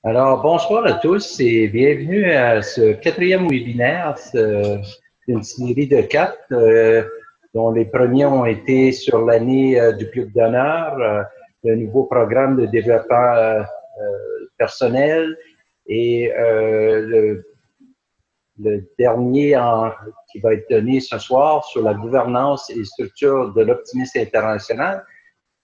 Alors, bonsoir à tous et bienvenue à ce quatrième webinaire. C'est une série de quatre, dont les premiers ont été sur l'année du Club d'honneur, le nouveau programme de développement personnel et le dernier qui va être donné ce soir sur la gouvernance et structure de l'optimisme international.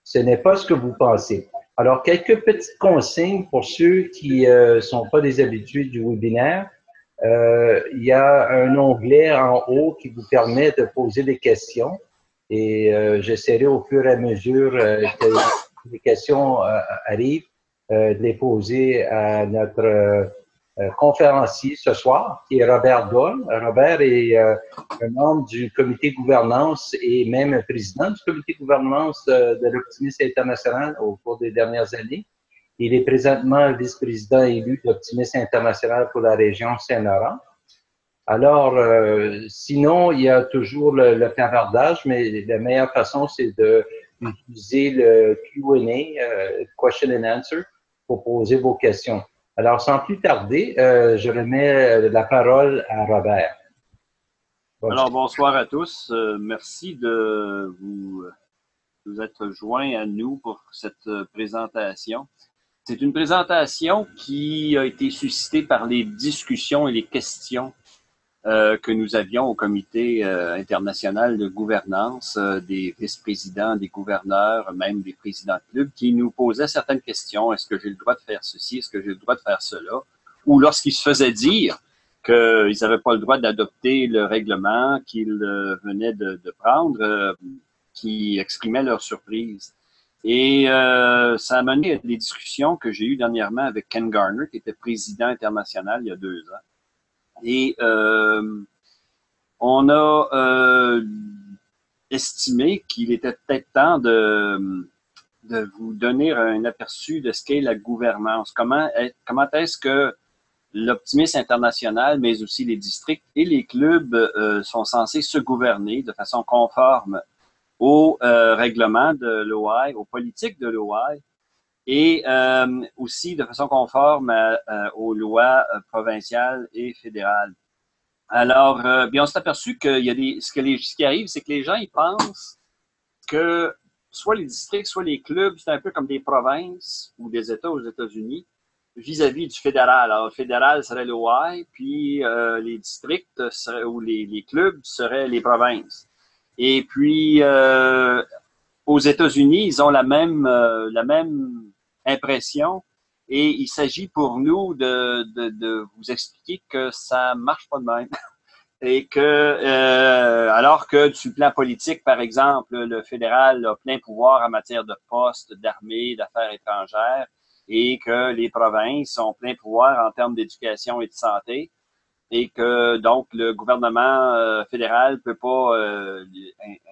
Ce n'est pas ce que vous pensez. Alors, quelques petites consignes pour ceux qui ne sont pas des habitués du webinaire. Il y a un onglet en haut qui vous permet de poser des questions et j'essaierai au fur et à mesure que les questions arrivent de les poser à notre conférencier ce soir, qui est Robert Doyle. Robert est un membre du comité gouvernance et même président du comité gouvernance de l'Optimisme international au cours des dernières années. Il est présentement vice-président élu de l'Optimisme international pour la région Saint-Laurent. Alors, sinon, il y a toujours le clavardage, mais la meilleure façon, c'est d'utiliser le Q&A, question and answer, pour poser vos questions. Alors, sans plus tarder, je remets la parole à Robert. Alors, bonsoir à tous. Merci de vous être joints à nous pour cette présentation. C'est une présentation qui a été suscitée par les discussions et les questions que nous avions au comité international de gouvernance, des vice-présidents, des gouverneurs, même des présidents de clubs, qui nous posaient certaines questions. Est-ce que j'ai le droit de faire ceci? Est-ce que j'ai le droit de faire cela? Ou lorsqu'ils se faisaient dire qu'ils n'avaient pas le droit d'adopter le règlement qu'ils venaient de prendre, qui exprimaient leur surprise. Et ça a mené à des discussions que j'ai eues dernièrement avec Ken Garner, qui était président international il y a 2 ans. Et on a estimé qu'il était peut-être temps de vous donner un aperçu de ce qu'est la gouvernance. Comment est-ce que l'optimisme international, mais aussi les districts et les clubs sont censés se gouverner de façon conforme aux règlements de l'OI, aux politiques de l'OI, et aussi de façon conforme aux lois provinciales et fédérales. Alors, bien, on s'est aperçu qu'il y a ce qui arrive, c'est que les gens, ils pensent que soit les districts, soit les clubs, c'est un peu comme des provinces ou des États aux États-Unis vis-à-vis du fédéral. Alors, le fédéral serait l'OI, puis les districts ou les clubs seraient les provinces. Et puis, aux États-Unis, ils ont la même impression. Et il s'agit pour nous de vous expliquer que ça marche pas de même. Et que, alors que sur le plan politique, par exemple, le fédéral a plein pouvoir en matière de postes, d'armée, d'affaires étrangères, et que les provinces ont plein pouvoir en termes d'éducation et de santé, et que donc le gouvernement fédéral peut pas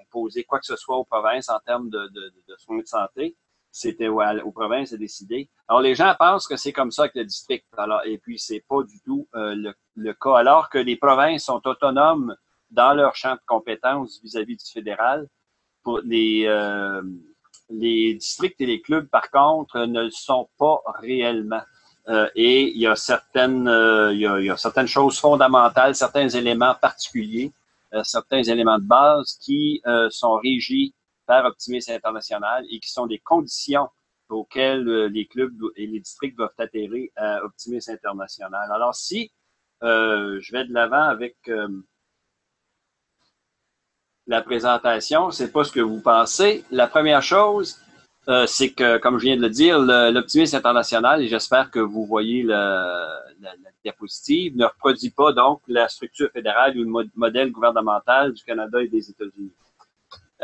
imposer quoi que ce soit aux provinces en termes de soins de santé. C'était aux provinces de décider. Alors, les gens pensent que c'est comme ça avec le district. Alors, et puis, c'est pas du tout le cas. Alors que les provinces sont autonomes dans leur champ de compétences vis-à-vis du fédéral. Pour les districts et les clubs, par contre, ne le sont pas réellement. Et il y a certaines choses fondamentales, certains éléments particuliers, certains éléments de base qui sont régis par Optimisme international et qui sont des conditions auxquelles les clubs et les districts doivent atterrir à Optimisme international. Alors, si je vais de l'avant avec la présentation, c'est pas ce que vous pensez. La première chose, c'est que, comme je viens de le dire, l'optimisme international, et j'espère que vous voyez la diapositive, ne reproduit pas donc la structure fédérale ou le modèle gouvernemental du Canada et des États-Unis.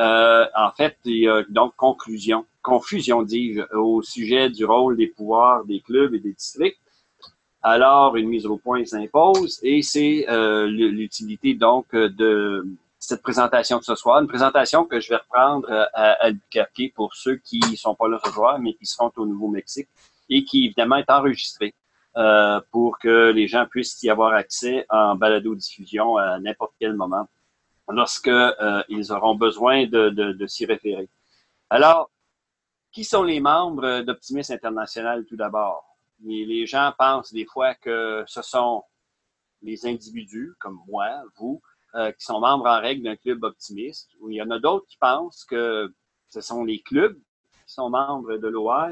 En fait, il y a donc confusion, dis-je, au sujet du rôle des pouvoirs des clubs et des districts. Alors, une mise au point s'impose et c'est l'utilité donc de cette présentation de ce soir, une présentation que je vais reprendre à Albuquerque pour ceux qui sont pas là ce soir, mais qui seront au Nouveau-Mexique et qui évidemment est enregistrée pour que les gens puissent y avoir accès en balado-diffusion à n'importe quel moment lorsque ils auront besoin de s'y référer. Alors, qui sont les membres d'Optimisme international tout d'abord? Les gens pensent des fois que ce sont les individus, comme moi, vous, qui sont membres en règle d'un club optimiste, ou il y en a d'autres qui pensent que ce sont les clubs qui sont membres de l'OI,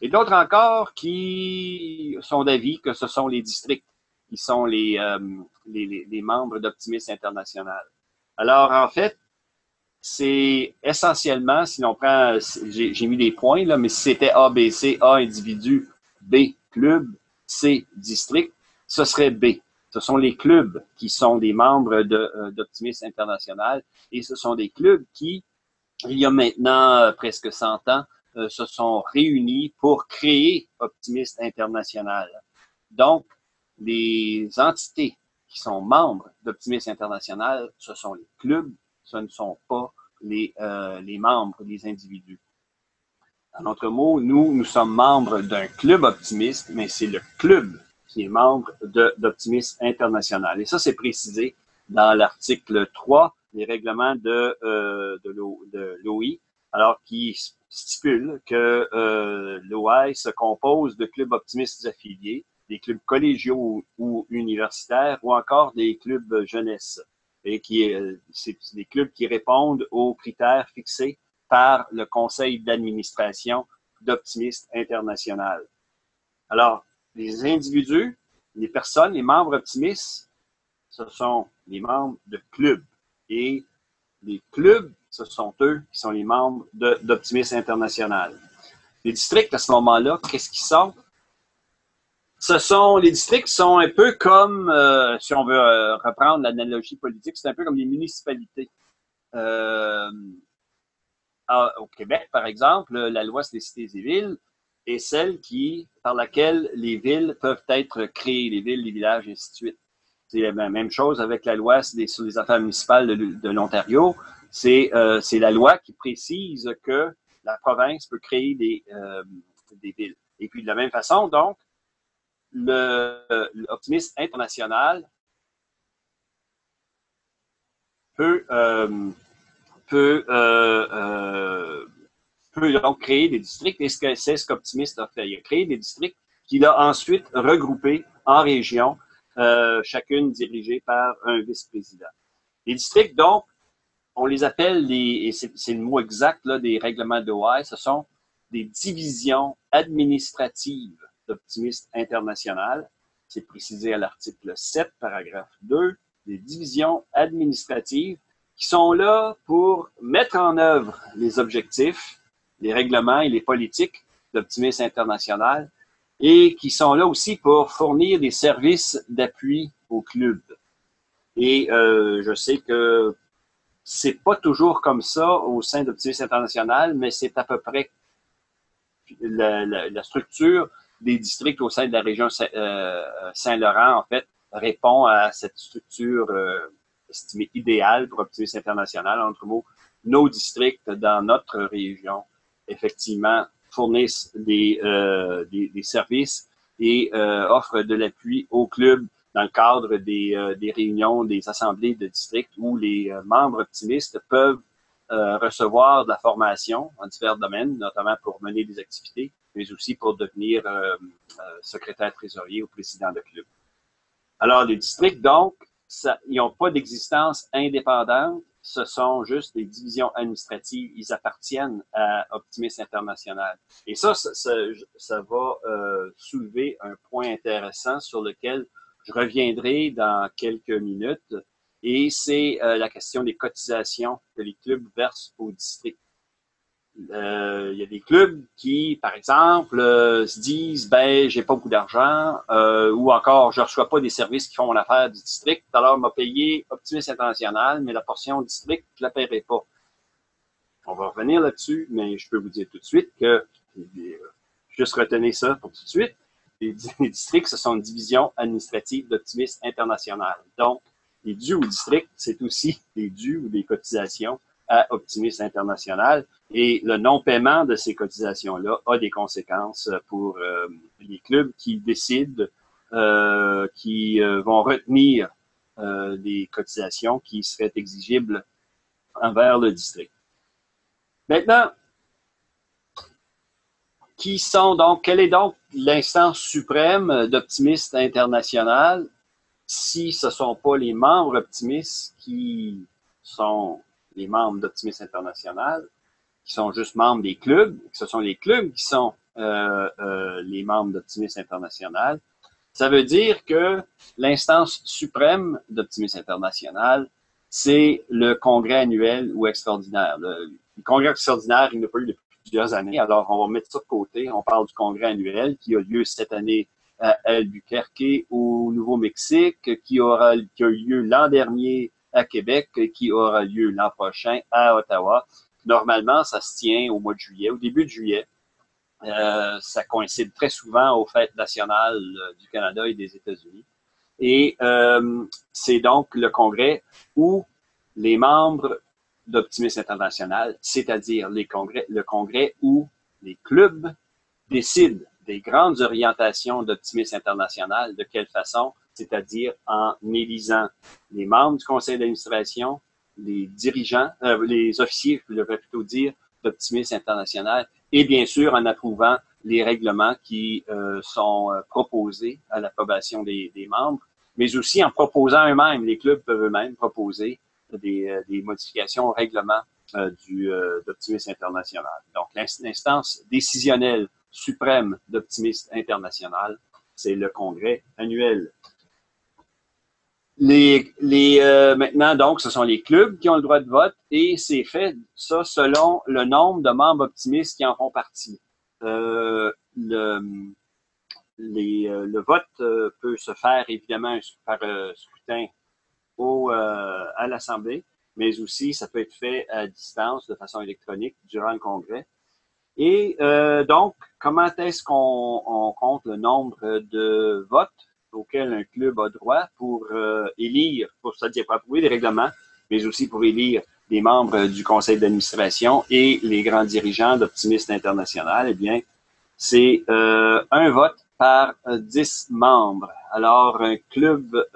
et d'autres encore qui sont d'avis que ce sont les districts qui sont les membres d'Optimisme International. Alors, en fait, c'est essentiellement, si l'on prend, j'ai mis des points, là, mais si c'était A, B, C, A, individu, B, club, C, district, ce serait B. Ce sont les clubs qui sont des membres d'Optimisme International et ce sont des clubs qui, il y a maintenant presque 100 ans, se sont réunis pour créer Optimiste International. Donc, les entités qui sont membres d'Optimisme International, ce sont les clubs, ce ne sont pas les membres, les individus. En d'autres mots, nous sommes membres d'un club optimiste, mais c'est le club qui est membre d'Optimisme International. Et ça, c'est précisé dans l'article 3 des règlements de l'OI, alors qui stipule que l'OI se compose de clubs optimistes affiliés, des clubs collégiaux ou universitaires, ou encore des clubs jeunesse. Et c'est des clubs qui répondent aux critères fixés par le conseil d'administration d'Optimiste International. Alors, les individus, les personnes, les membres optimistes, ce sont les membres de clubs. Et les clubs, ce sont eux qui sont les membres d'Optimiste International. Les districts, à ce moment-là, qu'est-ce qu'ils sont? Les districts sont un peu comme, si on veut reprendre l'analogie politique, c'est un peu comme les municipalités. Au Québec, par exemple, la loi sur les cités et villes est celle par laquelle les villes peuvent être créées, les villes, les villages, et ainsi de suite. C'est la même chose avec la loi sur les affaires municipales de l'Ontario. C'est la loi qui précise que la province peut créer des villes. Et puis, de la même façon, donc, l'Optimisme International peut donc créer des districts, et c'est ce qu'Optimiste a fait. Il a créé des districts qu'il a ensuite regroupés en régions, chacune dirigée par un vice-président. Les districts, donc, on les appelle, et c'est le mot exact là, des règlements d'OI, ce sont des divisions administratives d'Optimiste International. C'est précisé à l'article 7, paragraphe 2, des divisions administratives qui sont là pour mettre en œuvre les objectifs, les règlements et les politiques d'Optimisme International et qui sont là aussi pour fournir des services d'appui aux clubs. Et je sais que c'est pas toujours comme ça au sein d'Optimisme International, mais c'est à peu près la structure des districts au sein de la région Saint-Laurent, en fait, répond à cette structure estimée idéale pour Optimisme International. Entre mots, nos districts dans notre région, effectivement, fournissent des services et offrent de l'appui aux clubs dans le cadre des réunions, des assemblées de districts où les membres optimistes peuvent recevoir de la formation en divers domaines, notamment pour mener des activités, mais aussi pour devenir secrétaire trésorier ou président de club. Alors, les districts, donc, ils n'ont pas d'existence indépendante, ce sont juste des divisions administratives, ils appartiennent à Optimisme International. Et ça va soulever un point intéressant sur lequel je reviendrai dans quelques minutes, et c'est la question des cotisations que les clubs versent aux districts. Il y a des clubs qui, par exemple, se disent ben j'ai pas beaucoup d'argent ou encore je reçois pas des services qui font l'affaire du district, alors on m'a payé Optimisme International, mais la portion district, je la paierai pas. On va revenir là-dessus, mais je peux vous dire tout de suite que juste retenez ça pour tout de suite. Les districts, ce sont une division administrative d'Optimisme International. Donc, les dus au district, c'est aussi des dus ou des cotisations à Optimisme International. Et le non-paiement de ces cotisations-là a des conséquences pour les clubs qui décident, qui vont retenir des cotisations qui seraient exigibles envers le district. Maintenant, quelle est donc l'instance suprême d'Optimiste International, si ce ne sont pas les membres optimistes qui sont les membres d'Optimiste International, qui sont juste membres des clubs, ce sont les clubs qui sont les membres d'Optimiste International, ça veut dire que l'instance suprême d'Optimiste International, c'est le congrès annuel ou extraordinaire. Le congrès extraordinaire, il n'a pas eu depuis plusieurs années, alors on va mettre ça de côté. On parle du congrès annuel qui a lieu cette année à Albuquerque, au Nouveau-Mexique, qui a eu lieu l'an dernier à Québec, qui aura lieu l'an prochain à Ottawa. Normalement, ça se tient au mois de juillet, au début de juillet. Ça coïncide très souvent aux fêtes nationales du Canada et des États-Unis. Et c'est donc le congrès où les membres d'Optimisme International, c'est-à-dire le congrès où les clubs décident des grandes orientations d'Optimisme International, de quelle façon, c'est-à-dire en élisant les membres du conseil d'administration, les dirigeants, les officiers, je devrais plutôt dire, d'Optimisme International, et bien sûr en approuvant les règlements qui sont proposés à l'approbation des membres, mais aussi en proposant eux-mêmes, les clubs peuvent eux-mêmes proposer des modifications au règlement d'Optimisme International. Donc, l'instance décisionnelle suprême d'Optimisme International, c'est le congrès annuel. Maintenant, donc, ce sont les clubs qui ont le droit de vote et c'est fait, ça, selon le nombre de membres optimistes qui en font partie. Le vote peut se faire, évidemment, par scrutin à l'Assemblée, mais aussi, ça peut être fait à distance, de façon électronique, durant le congrès. Et donc, comment est-ce qu'on compte le nombre de votes auquel un club a droit pour élire, c'est-à-dire pour approuver des règlements, mais aussi pour élire des membres du conseil d'administration et les grands dirigeants d'Optimiste International? Eh bien, c'est un vote par 10 membres. Alors, un club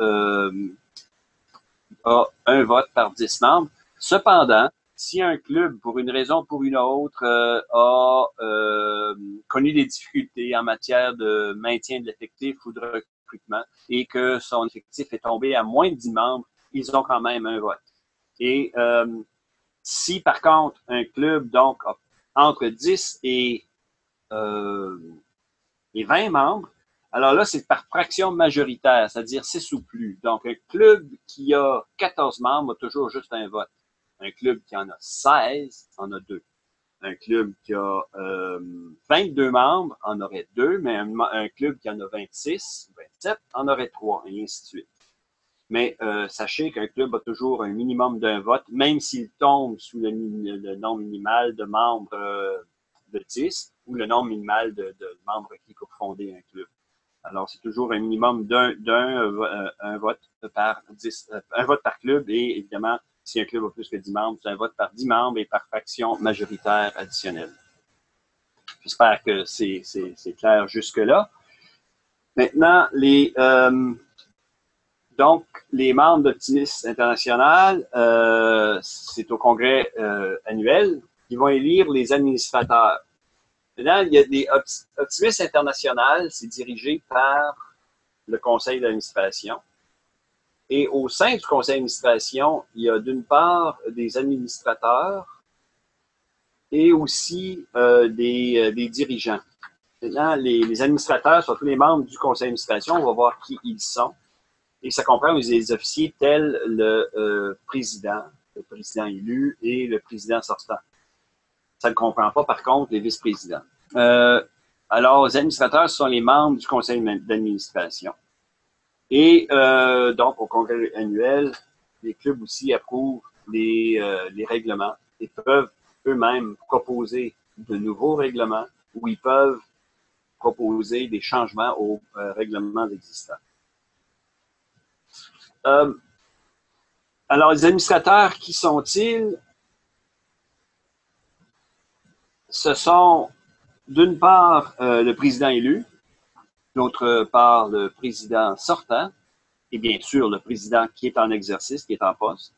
a un vote par 10 membres. Cependant, si un club, pour une raison ou pour une autre, a connu des difficultés en matière de maintien de l'effectif ou de recrutement et que son effectif est tombé à moins de 10 membres, ils ont quand même un vote. Et si, par contre, un club donc a entre 10 et 20 membres, alors là, c'est par fraction majoritaire, c'est-à-dire 6 ou plus. Donc, un club qui a 14 membres a toujours juste un vote. Un club qui en a 16 en a 2. Un club qui a 22 membres en aurait 2, mais un club qui en a 26, 27 en aurait 3, et ainsi de suite. Mais sachez qu'un club a toujours un minimum d'un vote, même s'il tombe sous le nombre minimal de membres de 10 ou le nombre minimal de membres qui ont fondé un club. Alors, c'est toujours un minimum un vote par 10, un vote par club et évidemment, si un club a plus que 10 membres, c'est un vote par 10 membres et par fraction majoritaire additionnelle. J'espère que c'est clair jusque-là. Maintenant, donc, les membres d'Optimiste International, c'est au congrès annuel, qui vont élire les administrateurs. Maintenant, il y a des Optimistes International, c'est dirigé par le conseil d'administration. Et au sein du conseil d'administration, il y a d'une part des administrateurs et aussi des dirigeants. Maintenant, les administrateurs sont tous les membres du conseil d'administration. On va voir qui ils sont. Et ça comprend les officiers tels le président élu et le président sortant. Ça ne comprend pas, par contre, les vice-présidents. Alors, les administrateurs sont les membres du conseil d'administration. Et donc, au congrès annuel, les clubs aussi approuvent les règlements et peuvent eux-mêmes proposer de nouveaux règlements ou ils peuvent proposer des changements aux règlements existants. Alors, les administrateurs, qui sont-ils? Ce sont, d'une part, le président élu, d'autre part, le président sortant, et bien sûr, le président qui est en exercice, qui est en poste.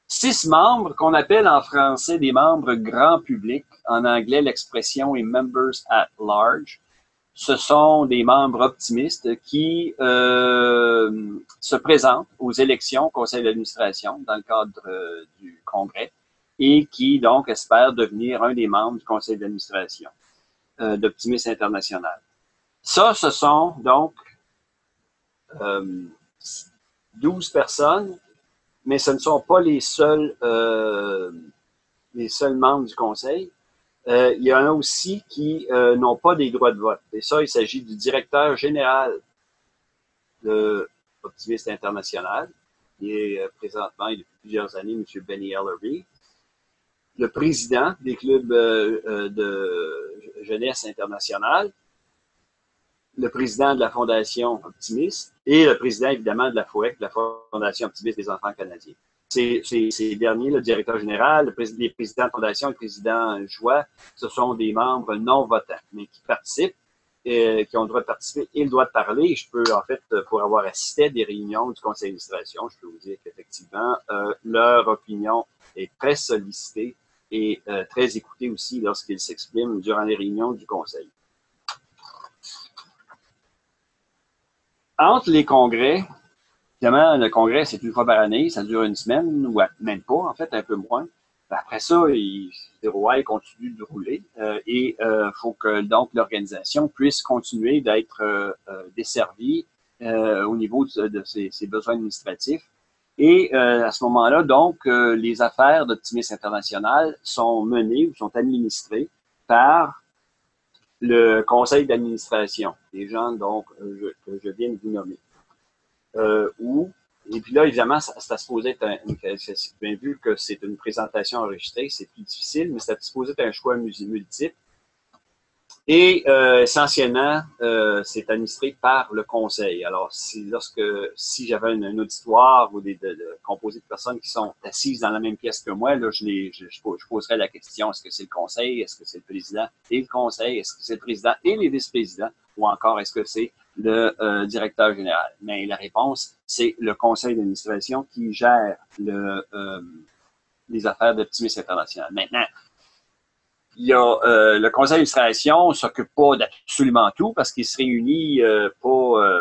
6 membres qu'on appelle en français des membres grand public. En anglais, l'expression est members at large. ce sont des membres optimistes qui se présentent aux élections au conseil d'administration dans le cadre du congrès et qui donc espèrent devenir un des membres du conseil d'administration d'Optimisme International. Ça, ce sont donc 12 personnes, mais ce ne sont pas les seuls membres du conseil. Il y en a aussi qui n'ont pas des droits de vote. Et ça, il s'agit du directeur général de Optimiste International, qui est présentement, et depuis plusieurs années, M. Benny Ellerby, le président des clubs de jeunesse internationale, le président de la Fondation Optimiste et le président, évidemment, de la FOEC, la Fondation Optimiste des enfants canadiens. Ces derniers, le directeur général, les présidents de fondation et le président Joie, ce sont des membres non votants, mais qui participent, qui ont le droit de participer et le droit de parler. Je peux, en fait, pour avoir assisté à des réunions du conseil d'administration, je peux vous dire qu'effectivement, leur opinion est très sollicitée et très écoutée aussi lorsqu'ils s'expriment durant les réunions du conseil. Entre les congrès, évidemment, le congrès, c'est une fois par année, ça dure une semaine, ou même pas, en fait, un peu moins. Après ça, les rouailles continuent de rouler et il faut que donc l'organisation puisse continuer d'être desservie au niveau de ses besoins administratifs. Et à ce moment-là, donc, les affaires d'Optimisme International sont menées ou sont administrées par le conseil d'administration, des gens donc que je viens de vous nommer. Et puis là, évidemment, ça se posait être bien vu que c'est une présentation enregistrée, c'est plus difficile, mais ça se posait être un choix multiple. Et essentiellement, c'est administré par le conseil. Alors, si j'avais un auditoire ou composé de personnes qui sont assises dans la même pièce que moi, là, je poserais la question, est-ce que c'est le conseil, est-ce que c'est le président et le conseil, est-ce que c'est le président et les vice-présidents, ou encore est-ce que c'est le directeur général? Mais la réponse, c'est le conseil d'administration qui gère les affaires d'Optimisme International. Maintenant, il y a le conseil d'administration ne s'occupe pas d'absolument tout parce qu'il se réunit pas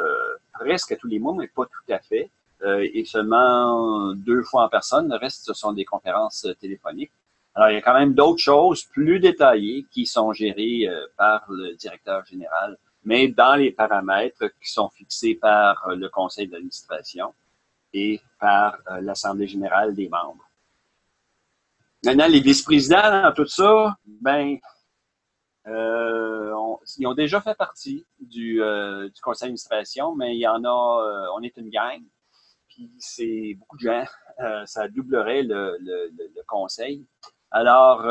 presque tous les mois, mais pas tout à fait. Et seulement 2 fois en personne. Le reste, ce sont des conférences téléphoniques. Alors, il y a quand même d'autres choses plus détaillées qui sont gérées par le directeur général, mais dans les paramètres qui sont fixés par le conseil d'administration et par l'Assemblée générale des membres. Maintenant, les vice-présidents dans tout ça, ils ont déjà fait partie du conseil d'administration, mais il y en a, on est une gang, puis c'est beaucoup de gens, ça doublerait le conseil. Alors,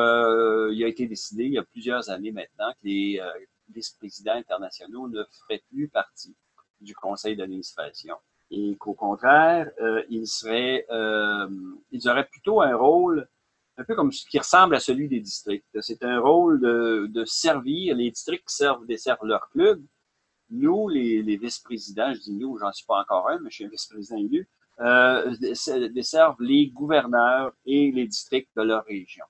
il a été décidé il y a plusieurs années maintenant que les vice-présidents internationaux ne feraient plus partie du conseil d'administration et qu'au contraire, ils auraient plutôt un rôle un peu comme ce qui ressemble à celui des districts. C'est un rôle de servir, les districts desservent leur club. Nous, les vice-présidents, je dis nous, j'en suis pas encore un, mais je suis un vice-président élu, desservent les gouverneurs et les districts de leur région.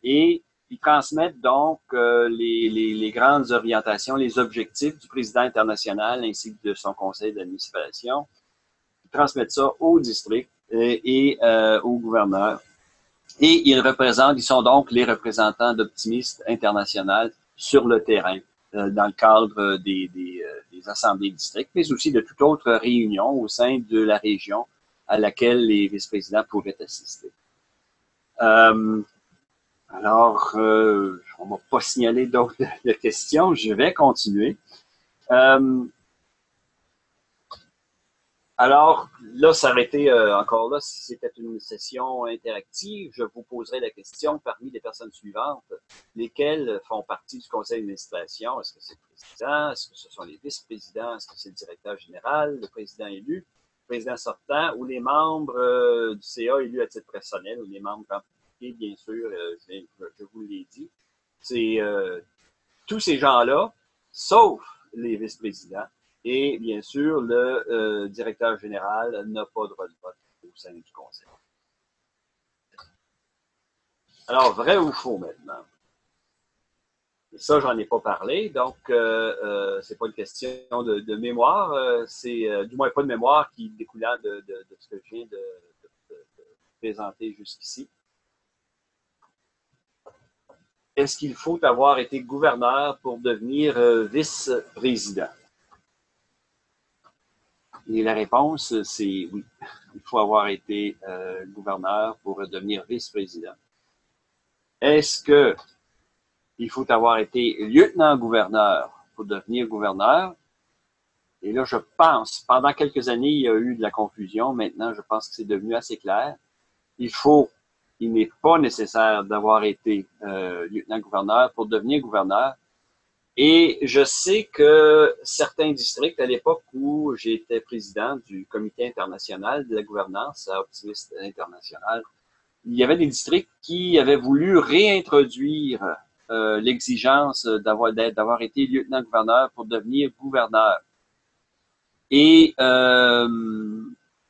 Et ils transmettent donc les grandes orientations, les objectifs du président international ainsi que de son conseil d'administration. Ils transmettent ça aux districts et aux gouverneurs. Et ils sont donc les représentants d'Optimisme International sur le terrain, dans le cadre des assemblées districts, mais aussi de toute autre réunion au sein de la région à laquelle les vice-présidents pourraient assister. Alors, on ne m'a pas signalé d'autres questions, je vais continuer. Alors, là, ça aurait été, encore là, si c'était une session interactive, je vous poserai la question parmi les personnes suivantes, lesquelles font partie du conseil d'administration? Est-ce que c'est le président? Est-ce que ce sont les vice-présidents? Est-ce que c'est le directeur général, le président élu, le président sortant, ou les membres du CA élus à titre personnel, ou les membres impliqués, bien sûr, je vous l'ai dit. C'est tous ces gens-là, sauf les vice-présidents, et bien sûr, le directeur général n'a pas de droit de vote au sein du conseil. Alors, vrai ou faux maintenant? Ça, j'en ai pas parlé, donc c'est pas une question de mémoire, c'est du moins pas de mémoire qui découlant de ce que je viens de présenter jusqu'ici. Est-ce qu'il faut avoir été gouverneur pour devenir vice-président? Et la réponse, c'est oui. Il faut avoir été gouverneur pour devenir vice-président. Est-ce que il faut avoir été lieutenant-gouverneur pour devenir gouverneur? Et là, je pense, pendant quelques années, il y a eu de la confusion. Maintenant, je pense que c'est devenu assez clair. Il n'est pas nécessaire d'avoir été lieutenant-gouverneur pour devenir gouverneur. Et je sais que certains districts, à l'époque où j'étais président du comité international de la gouvernance à Optimiste International, il y avait des districts qui avaient voulu réintroduire l'exigence d'avoir été lieutenant-gouverneur pour devenir gouverneur. Et,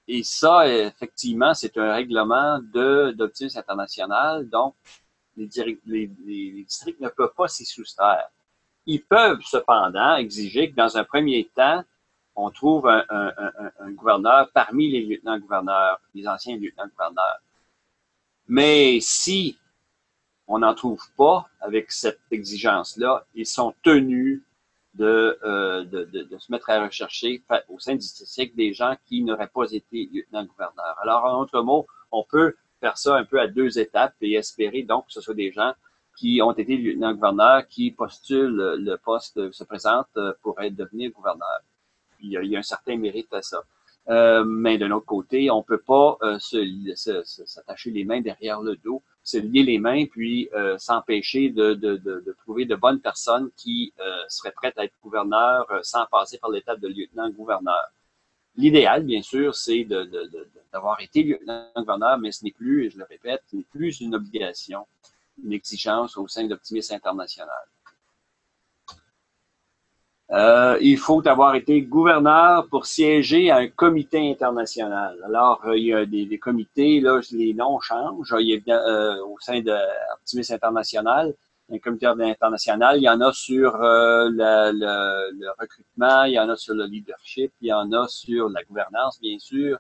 et ça, effectivement, c'est un règlement d'Optimisme International, donc les districts ne peuvent pas s'y soustraire. Ils peuvent cependant exiger que dans un premier temps, on trouve un gouverneur parmi les lieutenants-gouverneurs, les anciens lieutenants-gouverneurs. Mais si on n'en trouve pas avec cette exigence-là, ils sont tenus de se mettre à rechercher au sein du district des gens qui n'auraient pas été lieutenant-gouverneur. Alors, en d'autres mots, on peut faire ça un peu à deux étapes et espérer donc que ce soit des gens qui ont été lieutenant-gouverneur, qui postulent le poste, se présentent pour devenir gouverneur. Puis, il y a un certain mérite à ça. Mais d'un autre côté, on peut pas s'attacher les mains derrière le dos, se lier les mains, puis s'empêcher de trouver de bonnes personnes qui seraient prêtes à être gouverneurs sans passer par l'étape de lieutenant-gouverneur. L'idéal, bien sûr, c'est d'avoir été lieutenant-gouverneur, mais ce n'est plus, et je le répète, ce n'est plus une obligation, une exigence au sein de l'Optimisme International. Il faut avoir été gouverneur pour siéger à un comité international. Alors, il y a des comités, là, les noms changent. Il y a au sein de l'Optimisme International, un comité international, il y en a sur le recrutement, il y en a sur le leadership, il y en a sur la gouvernance, bien sûr.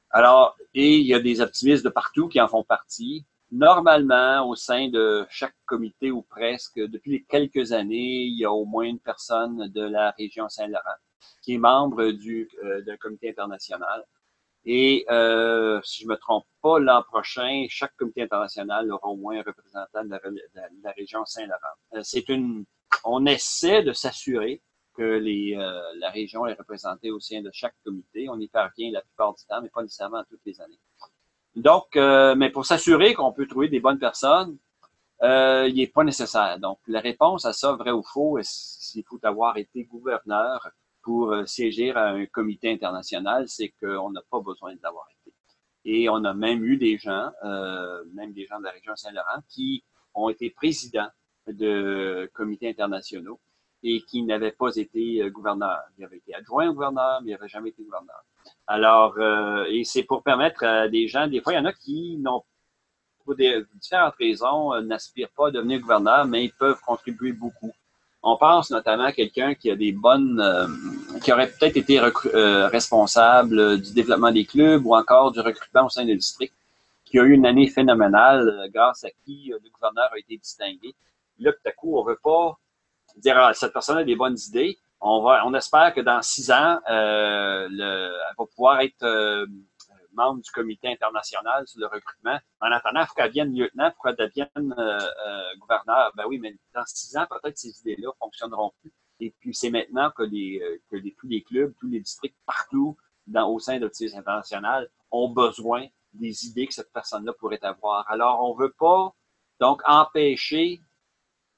Alors, et il y a des optimistes de partout qui en font partie. Normalement, au sein de chaque comité ou presque, depuis quelques années, il y a au moins une personne de la région Saint-Laurent qui est membre d'un comité international. Et si je me trompe pas, l'an prochain, chaque comité international aura au moins un représentant de la région Saint-Laurent. On essaie de s'assurer que la région est représentée au sein de chaque comité. On y parvient la plupart du temps, mais pas nécessairement toutes les années. Donc, mais pour s'assurer qu'on peut trouver des bonnes personnes, il n'est pas nécessaire. Donc, la réponse à ça, vrai ou faux, s'il faut avoir été gouverneur pour siéger à un comité international, c'est qu'on n'a pas besoin de l'avoir été. Et on a même eu des gens, même des gens de la région Saint-Laurent, qui ont été présidents de comités internationaux et qui n'avaient pas été gouverneurs. Ils avaient été adjoints au gouverneur, mais ils n'avaient jamais été gouverneurs. Alors, et c'est pour permettre à des gens, des fois, il y en a qui n'ont, pour différentes raisons, n'aspirent pas à devenir gouverneur, mais ils peuvent contribuer beaucoup. On pense notamment à quelqu'un qui a des bonnes, qui aurait peut-être été responsable du développement des clubs ou encore du recrutement au sein du district, qui a eu une année phénoménale, grâce à qui le gouverneur a été distingué. Là, tout à coup, on ne veut pas dire ah, cette personne a des bonnes idées. On espère que dans 6 ans, elle va pouvoir être membre du comité international sur le recrutement. En attendant, il faut qu'elle devienne lieutenant pour qu'elle devienne gouverneur. Ben oui, mais dans 6 ans, peut-être ces idées-là ne fonctionneront plus. Et puis, c'est maintenant que tous les clubs, tous les districts partout au sein de l'Optimisme International ont besoin des idées que cette personne-là pourrait avoir. Alors, on ne veut pas donc empêcher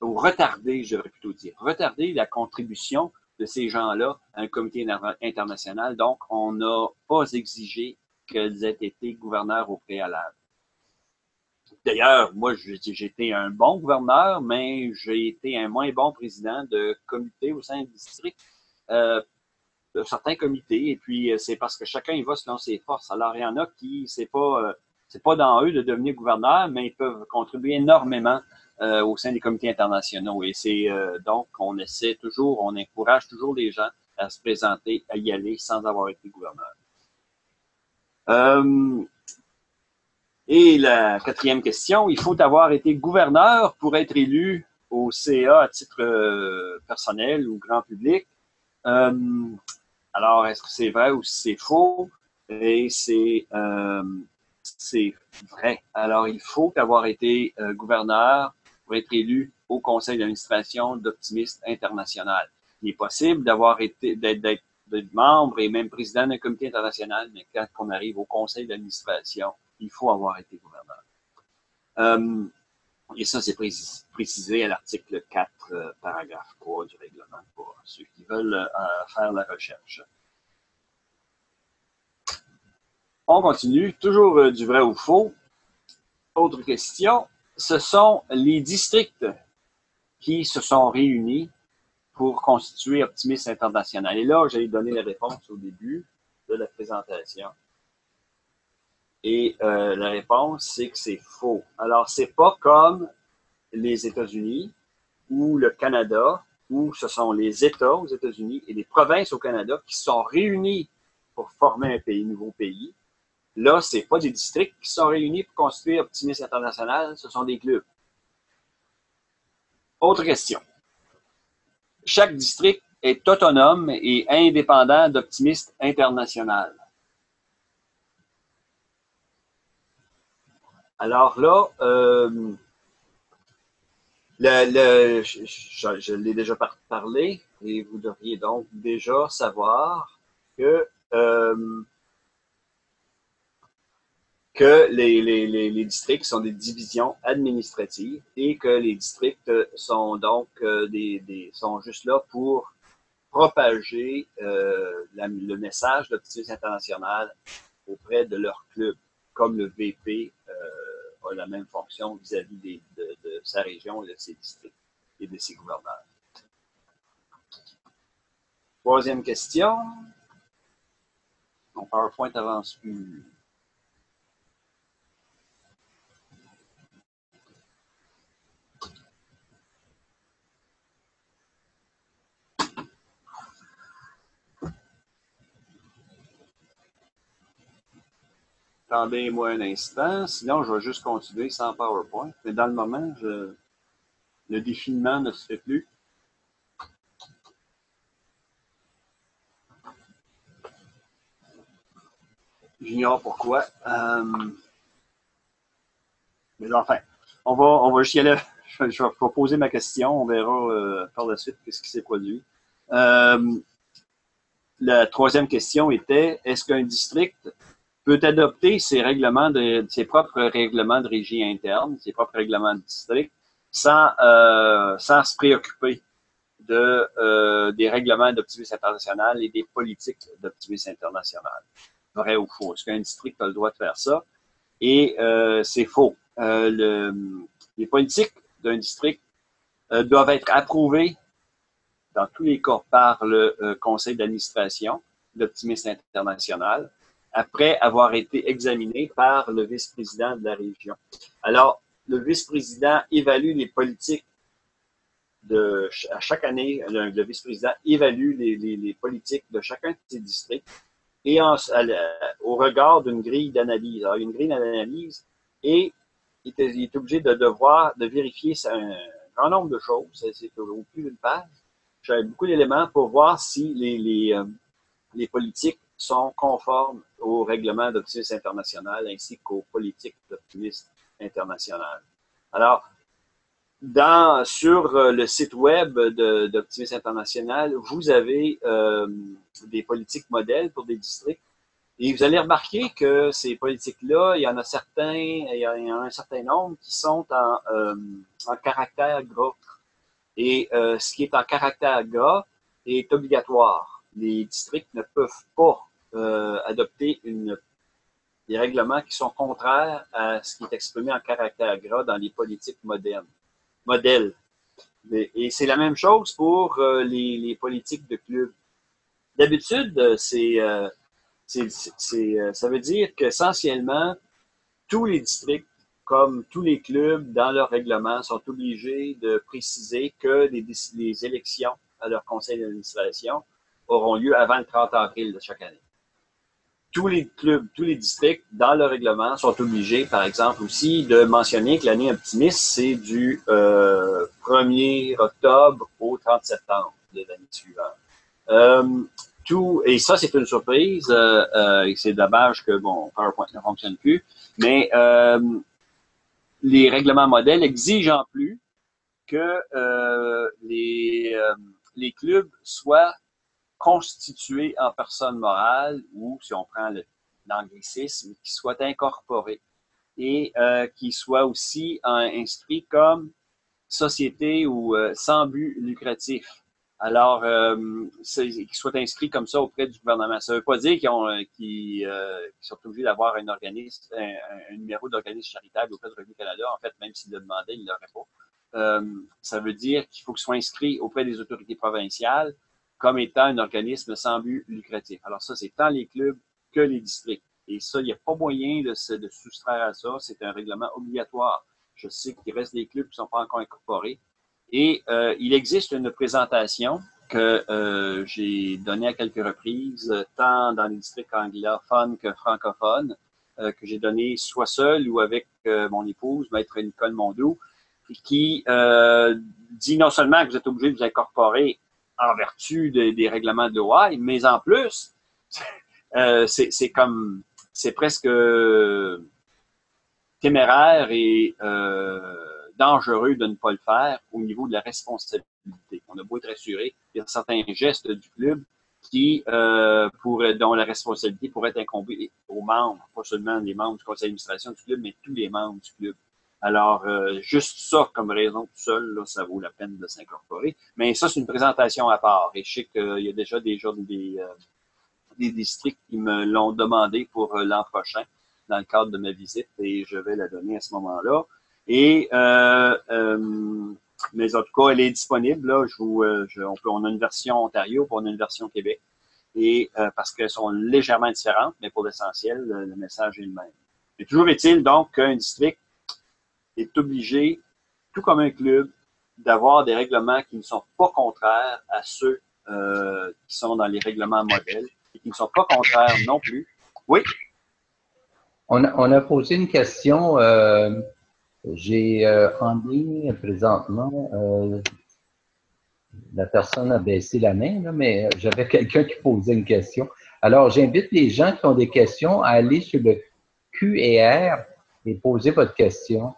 ou retarder, je devrais plutôt dire, retarder la contribution de ces gens-là à un comité international. Donc, on n'a pas exigé qu'elles aient été gouverneurs au préalable. D'ailleurs, moi, j'ai été un bon gouverneur, mais j'ai été un moins bon président de comité au sein du district, de certains comités, et puis c'est parce que chacun y va selon ses forces. Alors, il y en a qui, c'est pas C'est pas dans eux de devenir gouverneur, mais ils peuvent contribuer énormément au sein des comités internationaux. Et c'est donc, on essaie toujours, on encourage toujours les gens à se présenter, à y aller sans avoir été gouverneur. Et la quatrième question, il faut avoir été gouverneur pour être élu au CA à titre personnel ou grand public. Alors, est-ce que c'est vrai ou c'est faux? Et c'est vrai. Alors, il faut avoir été gouverneur pour être élu au conseil d'administration d'Optimiste International. Il est possible d'être membre et même président d'un comité international, mais quand on arrive au conseil d'administration, il faut avoir été gouverneur. Et ça, c'est précisé à l'article 4, paragraphe 3 du règlement pour ceux qui veulent faire la recherche. On continue, toujours du vrai ou faux. Autre question, ce sont les districts qui se sont réunis pour constituer Optimiste International. Et là, j'ai donné la réponse au début de la présentation. Et la réponse, c'est que c'est faux. Alors, c'est pas comme les États-Unis ou le Canada, où ce sont les États aux États-Unis et les provinces au Canada qui sont réunis pour former un nouveau pays. Là, c'est pas des districts qui sont réunis pour constituer Optimiste International, ce sont des clubs. Autre question. Chaque district est autonome et indépendant d'Optimiste International. Alors là, je l'ai déjà parlé et vous devriez donc déjà savoir que les districts sont des divisions administratives et que les districts sont donc sont juste là pour propager le message de l'Optimiste International auprès de leur club, comme le VP a la même fonction vis-à-vis de sa région et de ses districts et de ses gouverneurs. Troisième question. Mon PowerPoint avance plus. Attendez-moi un instant, sinon je vais juste continuer sans PowerPoint. Mais dans le moment, le défilement ne se fait plus. J'ignore pourquoi. Mais enfin, on va juste y aller. Je vais poser ma question. On verra par la suite ce qui s'est produit. La troisième question était, est-ce qu'un district peut adopter ses propres règlements de régie interne, ses propres règlements de district, sans se préoccuper des règlements d'Optimiste International et des politiques d'Optimiste International? Vrai ou faux? Est-ce qu'un district a le droit de faire ça? Et c'est faux. Les politiques d'un district doivent être approuvées dans tous les cas par le conseil d'administration d'Optimiste International, après avoir été examiné par le vice-président de la région. Alors, le vice-président évalue les politiques à chaque année, le vice-président évalue les politiques de chacun de ces districts et au regard d'une grille d'analyse. Alors, une grille d'analyse et il est obligé de vérifier un grand nombre de choses. C'est au plus d'une page. J'ai beaucoup d'éléments pour voir si les politiques sont conformes aux règlements d'Optimiste International ainsi qu'aux politiques d'Optimiste International. Alors, sur le site web d'Optimiste International, vous avez des politiques modèles pour des districts. Et vous allez remarquer que ces politiques-là, il y en a un certain nombre qui sont en caractère gras. Et ce qui est en caractère gras est obligatoire. Les districts ne peuvent pas adopter des règlements qui sont contraires à ce qui est exprimé en caractère gras dans les politiques modèles. Et c'est la même chose pour les politiques de club. D'habitude, ça veut dire qu'essentiellement, tous les districts, comme tous les clubs, dans leur règlement, sont obligés de préciser que les élections à leur conseil d'administration auront lieu avant le 30 avril de chaque année. Tous les clubs, tous les districts, dans leur règlement, sont obligés, par exemple, aussi de mentionner que l'année optimiste, c'est du 1er octobre au 30 septembre de l'année suivante. Et ça, c'est une surprise, et c'est dommage que, bon, PowerPoint ne fonctionne plus, mais les règlements modèles exigent en plus que les clubs soient constitués en personne morale ou, si on prend l'anglicisme, qui soient incorporés et qui soient aussi inscrits comme société ou sans but lucratif. Alors, qu'ils soient inscrits comme ça auprès du gouvernement. Ça ne veut pas dire qu'ils sont obligés d'avoir un organisme, un numéro d'organisme charitable auprès de Revenu Canada. En fait, même s'ils le demandaient, ils ne l'auraient pas. Ça veut dire qu'il faut qu'ils soient inscrits auprès des autorités provinciales comme étant un organisme sans but lucratif. Alors ça, c'est tant les clubs que les districts. Et ça, il n'y a pas moyen de soustraire à ça. C'est un règlement obligatoire. Je sais qu'il reste des clubs qui ne sont pas encore incorporés. Et il existe une présentation que j'ai donnée à quelques reprises, tant dans les districts anglophones que francophones, que j'ai donnée soit seule ou avec mon épouse, Maître Nicole Mondeau, qui dit non seulement que vous êtes obligé de vous incorporer en vertu des règlements de l'OI, mais en plus, c'est presque téméraire et dangereux de ne pas le faire au niveau de la responsabilité. On a beau être assuré, il y a certains gestes du club dont la responsabilité pourrait être incombée aux membres, pas seulement les membres du conseil d'administration du club, mais tous les membres du club. Alors, juste ça comme raison tout seul, là, ça vaut la peine de s'incorporer. Mais ça, c'est une présentation à part. Et je sais qu'il y a déjà des districts qui me l'ont demandé pour l'an prochain dans le cadre de ma visite et je vais la donner à ce moment-là. Et mais en tout cas, elle est disponible. Là, on a une version Ontario, puis on a une version Québec. Et parce qu'elles sont légèrement différentes, mais pour l'essentiel, le message est le même. Mais toujours est-il donc qu'un district est obligé, tout comme un club, d'avoir des règlements qui ne sont pas contraires à ceux qui sont dans les règlements modèles et qui ne sont pas contraires non plus. Oui? On a posé une question. J'ai en ligne présentement, la personne a baissé la main, là, mais j'avais quelqu'un qui posait une question. Alors, j'invite les gens qui ont des questions à aller sur le Q&R et poser votre question.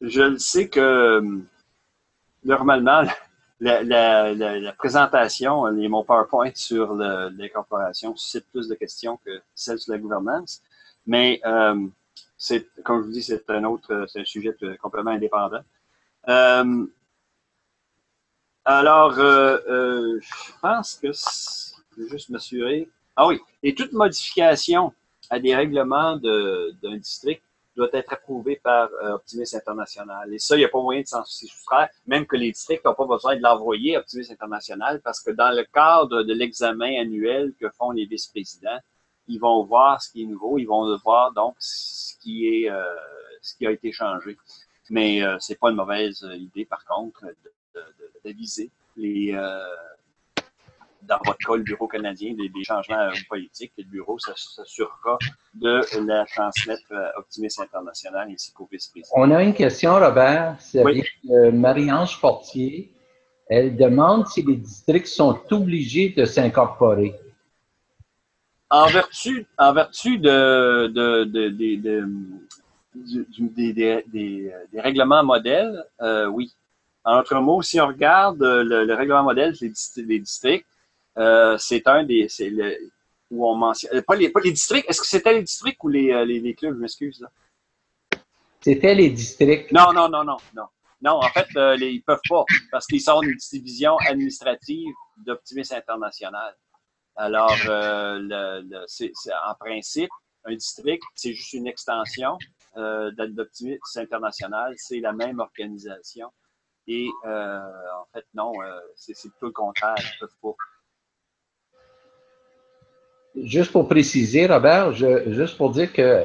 Je le sais que normalement, la présentation et mon PowerPoint sur l'incorporation suscite plus de questions que celle sur la gouvernance. Mais comme je vous dis, c'est c'est un sujet complètement indépendant. Je pense que je vais juste m'assurer. Ah oui, et toute modification à des règlements d'un district doit être approuvé par Optimis International. Et ça, il n'y a pas moyen de s'en soustraire, même que les districts n'ont pas besoin de l'envoyer à Optimis International, parce que dans le cadre de l'examen annuel que font les vice-présidents, ils vont voir ce qui est nouveau, ils vont voir donc ce qui a été changé. Mais c'est pas une mauvaise idée, par contre, d'aviser dans votre cas, le Bureau canadien, des changements politiques. Le Bureau s'assurera de la transmettre à Optimis International ainsi qu'au vice-président. On a une question, Robert. C'est avec Marie-Ange Fortier. Elle demande si les districts sont obligés de s'incorporer. En vertu des règlements modèles, oui. En d'autres mots, si on regarde le règlement modèle des districts, c'est où on mentionne pas les districts. Est-ce que c'était les districts ou les clubs? Je m'excuse là. C'était les districts. Non. Non, en fait, ils peuvent pas parce qu'ils sont une division administrative d'Optimis International. Alors, en principe, un district, c'est juste une extension d'Optimis International. C'est la même organisation. Et en fait, non, c'est plutôt le contraire. Ils peuvent pas. juste pour préciser, Robert, juste pour dire que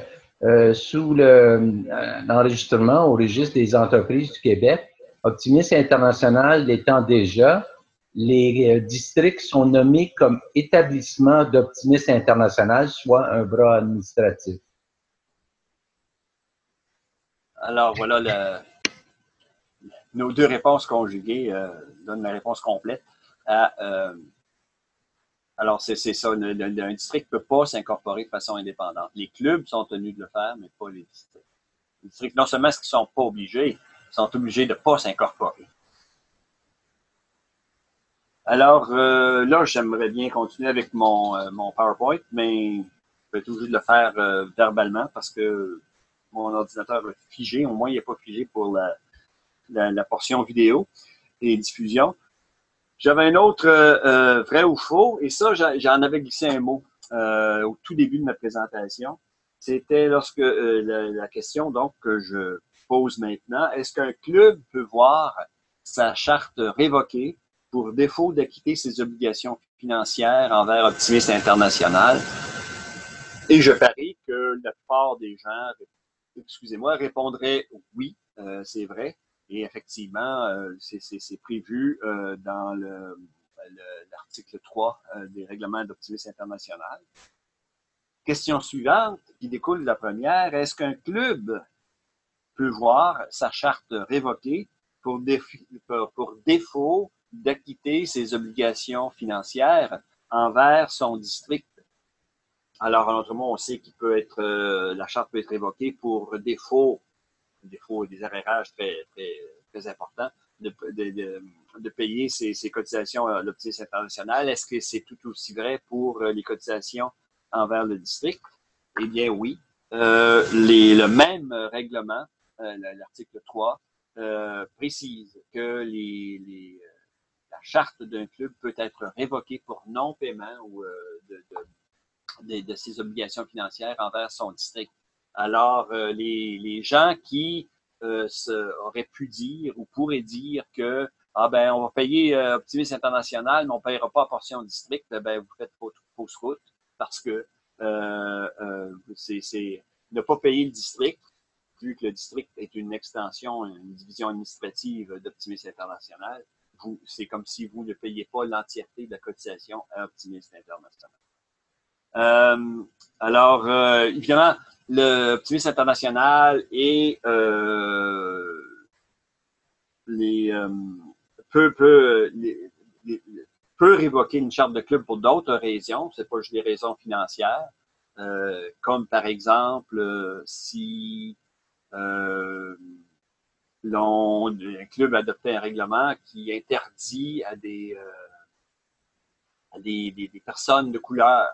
sous l'enregistrement au registre des entreprises du Québec, Optimis International étant déjà, les districts sont nommés comme établissement d'Optimis International, soit un bras administratif. Alors, voilà, nos deux réponses conjuguées donnent la réponse complète alors, c'est ça. Un district ne peut pas s'incorporer de façon indépendante. Les clubs sont tenus de le faire, mais pas les districts. Les districts, non seulement est-ce qu'ils ne sont pas obligés, ils sont obligés de ne pas s'incorporer. Alors, là, j'aimerais bien continuer avec mon PowerPoint, mais je vais être obligé de le faire verbalement parce que mon ordinateur est figé. Au moins, il n'est pas figé pour la portion vidéo et diffusion. J'avais un autre vrai ou faux, et ça, j'en avais glissé un mot au tout début de ma présentation. C'était lorsque la question donc que je pose maintenant, est-ce qu'un club peut voir sa charte révoquée pour défaut d'acquitter ses obligations financières envers Optimis International? Et je parie que la plupart des gens, excusez-moi, répondraient oui, c'est vrai. Et effectivement, c'est prévu dans l'article 3 des règlements d'Optimis International. Question suivante, qui découle de la première, est-ce qu'un club peut voir sa charte révoquée pour défaut d'acquitter ses obligations financières envers son district? Alors, en autre mot, on sait qu'il peut être, la charte peut être révoquée pour défaut des arrérages très importants de payer ses cotisations à l'Optimis International. Est-ce que c'est tout aussi vrai pour les cotisations envers le district? Eh bien, oui. Le même règlement, l'article 3, précise que la charte d'un club peut être révoquée pour non-paiement ou de ses obligations financières envers son district. Alors, les gens qui auraient pu dire ou pourraient dire que on va payer Optimis International, mais on ne paiera pas à portion district, ben, vous faites fausse route parce que c'est ne pas payer le district, vu que le district est une extension, une division administrative d'Optimis International, c'est comme si vous ne payez pas l'entièreté de la cotisation à Optimis International. Alors, évidemment, l'Optimis International et peut révoquer une charte de club pour d'autres raisons, c'est pas juste des raisons financières, comme par exemple si un club adoptait un règlement qui interdit à des personnes de couleur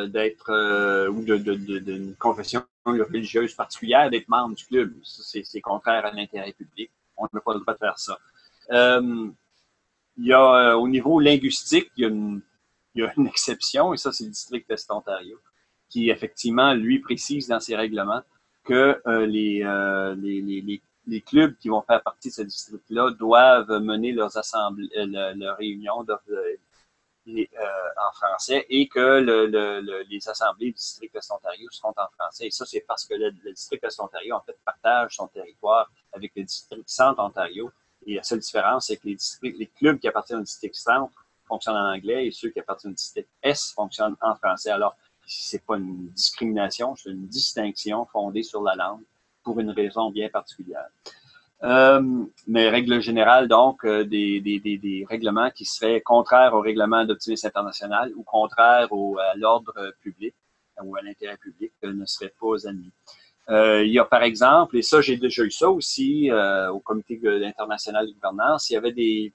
d'être ou d'une confession religieuse particulière d'être membre du club. C'est contraire à l'intérêt public. On n'a pas le droit de faire ça. Il y a au niveau linguistique, il y a une exception, et ça, c'est le district d'Est-Ontario, qui effectivement, lui, précise dans ses règlements que les clubs qui vont faire partie de ce district-là doivent mener leurs assemblées, leurs réunions en français et que les assemblées du district d'Est-Ontario seront en français. Et ça, c'est parce que le district d'Est-Ontario, en fait, partage son territoire avec le district Centre-Ontario. Et la seule différence, c'est que les clubs qui appartiennent au district Centre fonctionnent en anglais et ceux qui appartiennent au district Est fonctionnent en français. Alors, c'est pas une discrimination, c'est une distinction fondée sur la langue pour une raison bien particulière. Mais règle générale, donc, des règlements qui seraient contraires au règlement d'Optimis International ou contraires à l'ordre public ou à l'intérêt public ne seraient pas admis. Il y a par exemple, et ça, j'ai déjà eu ça aussi au comité international de gouvernance, il y avait des